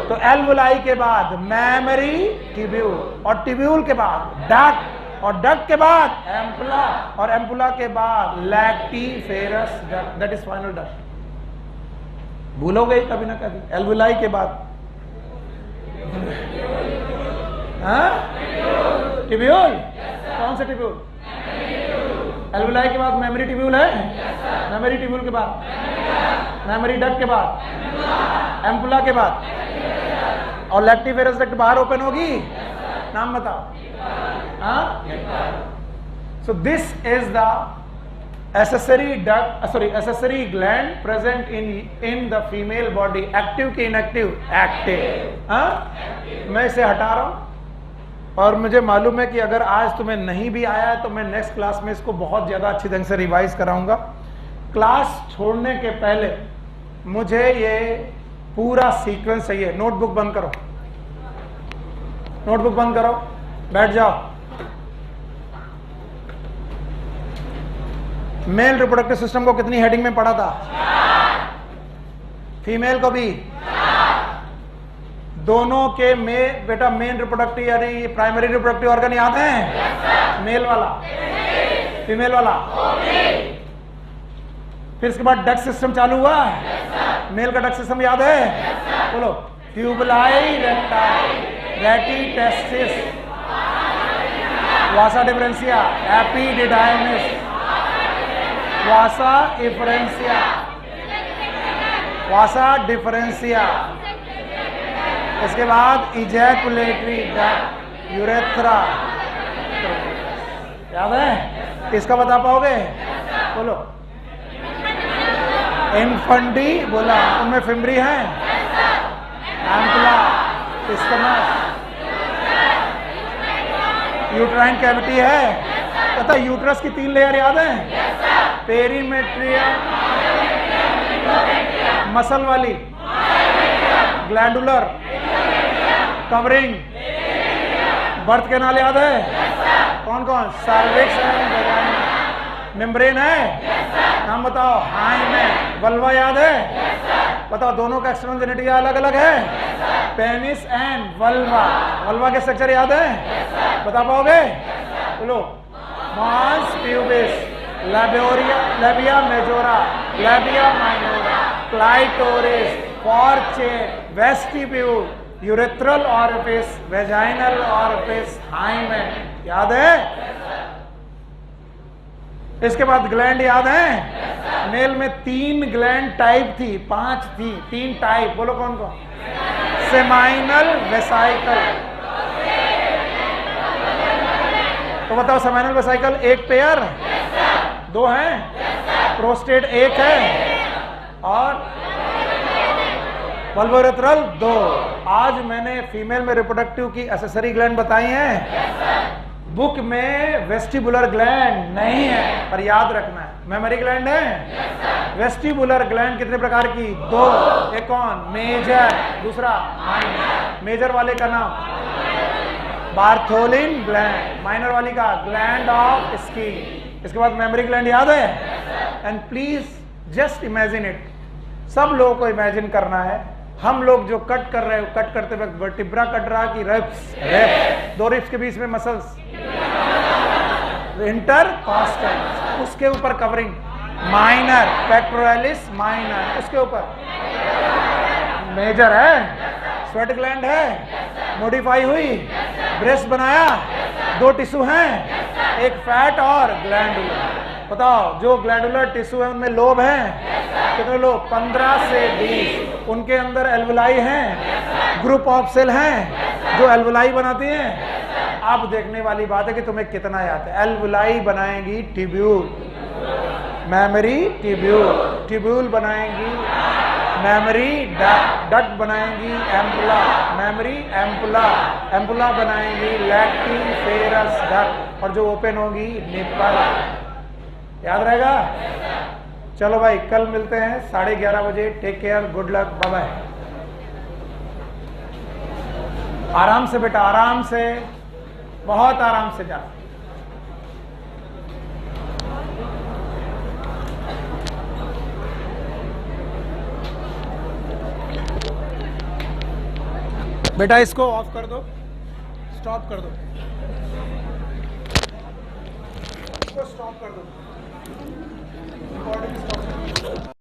तो एल्वुलाई के बाद मेमोरी ट्यूब्यूल, और ट्यूब्यूल के बाद डक्ट, और डक्ट के बाद एम्पुला, और एम्पुला के बाद lactiferous duct. That is final duct. भूलोगे कभी ना कभी। एल्वुलाई के बाद ट्यूब्यूल। कौन सा ट्यूब्यूल? एल्वुलाई के बाद मेमोरी ट्यूब्यूल है। मेमोरी ट्यूब्यूल के बाद मेमोरी डक्ट के बाद एम्पुला के बाद, और लैक्टिफेरस डक्ट बाहर ओपन होगी नाम बताओ। So this is the accessory gland present in the female body. Active की इनएक्टिव? एक्टिव। मैं इसे हटा रहा हूं और मुझे मालूम है कि अगर आज तुम्हें नहीं भी आया है तो मैं नेक्स्ट क्लास में इसको बहुत ज्यादा अच्छी ढंग से रिवाइज कराऊंगा। क्लास छोड़ने के पहले मुझे ये पूरा सीक्वेंस चाहिए। नोटबुक बंद करो, नोटबुक बंद करो, बैठ जाओ। मेल रिप्रोडक्टिव सिस्टम को कितनी हेडिंग में पढ़ा था? फीमेल को भी? दोनों के में बेटा मेन रिप्रोडक्टिव यानी प्राइमरी रिप्रोडक्टिव ऑर्गन याद है? मेल वाला, फीमेल वाला। फिर इसके बाद डक्ट सिस्टम चालू हुआ। मेल का डक्ट सिस्टम याद है? बोलो। ट्यूबुलाई, रेक्टाइल, रेटी, टेस्टिस, वासा डिफरेंशिया, एपिडिडाइमिस, वासा इफरेंशिया, वासा डिफरेंशिया। इसके बाद इजैकुलेटरी डक्ट, यूरेथ्रा। याद है? इसका बता पाओगे? बोलो। इनफंडी बोला, उनमें फिम्बरी है, एम्पुला, स्टमक, यूट्राइन कैविटी है। पता यूट्रस की 3 लेयर याद है? पेरीमेट्रियम, मसल वाली, ग्लैंडुलर, कवरिंग, बर्थ कैनाल याद है? कौन कौन? Cervix and vagina. मेम्ब्रेन है? नाम बताओ। हाइमेन। वल्वा याद है? बताओ दोनों का एक्सटर्नल जेनिटिया अलग अलग है? Penis and vulva. वल्वा के स्ट्रक्चर याद है? बता पाओगे? बोलो। मांस pubis, labia majora, labia minora, clitoris, forechain, vestibule, urethral orifice, vaginal orifice, hymen। याद है? इसके बाद ग्लैंड याद है? मेल में 3 ग्लैंड टाइप थी, 5 थी, 3 टाइप। बोलो कौन कौन? Seminal, vesicle. तो बताओ सेमाइनल वेसाइकल एक पेयर? 2 हैं? प्रोस्टेट 1 है और वल्वोरेथ्रल 2। आज मैंने फीमेल में रिप्रोडक्टिव की एक्सेसरी ग्लैंड बताई हैं। बुक में वेस्टिबुलर ग्लैंड नहीं है, पर याद रखना है। मेमोरी ग्लैंड है? वेस्टिबुलर ग्लैंड कितने प्रकार की? 2। एक कौन? मेजर, दूसरा माइनर। मेजर वाले का नाम बार्थोलिन ग्लैंड, माइनर वाली का ग्लैंड ऑफ स्किन। इसके बाद मेमोरी ग्लैंड याद है? And please just imagine it. सब लोगों को इमेजिन करना है। हम लोग जो कट कर रहे हो, कट करते वक्त वर्टिब्रा कट रहा कि रिब्स? रिब्स। 2 रिब्स के बीच में मसल्स, इंटरकॉस्टल। उसके ऊपर कवरिंग माइनर, पेक्टोरालिस माइनर। उसके ऊपर मेजर है। स्वेट ग्लैंड है, मॉडिफाई हुई, ब्रेस्ट बनाया। 2 टिश्यू हैं, एक फैट और ग्लैंडुलर। बताओ जो ग्लैंडुलर टिश्यू है उनमें लोब हैं? कितने लोब? 15 से 20। उनके अंदर एल्वुलाई हैं, ग्रुप ऑफ सेल हैं जो एल्वुलाई बनाती हैं। अब देखने वाली बात है कि तुम्हें कितना याद है। एल्वुलाई बनाएंगी ट्यूब्यूल, मेमोरी ट्यूब्यूल, ट्यूब्यूल बनाएंगी मेमोरी डक्ट, डक्ट बनाएंगी एम्पुला, मेमोरी एम्पुला, एम्पुला बनाएंगी लैक्टिन फेरस डक्ट, और जो ओपन होगी निप्पल। याद रहेगा? चलो भाई, कल मिलते हैं 11:30 बजे। Take care, good luck, bye bye. आराम से बेटा, आराम से, बहुत आराम से जा। बेटा इसको ऑफ कर दो, स्टॉप कर दो, इसको स्टॉप कर दो, रिकॉर्डिंग स्टॉप।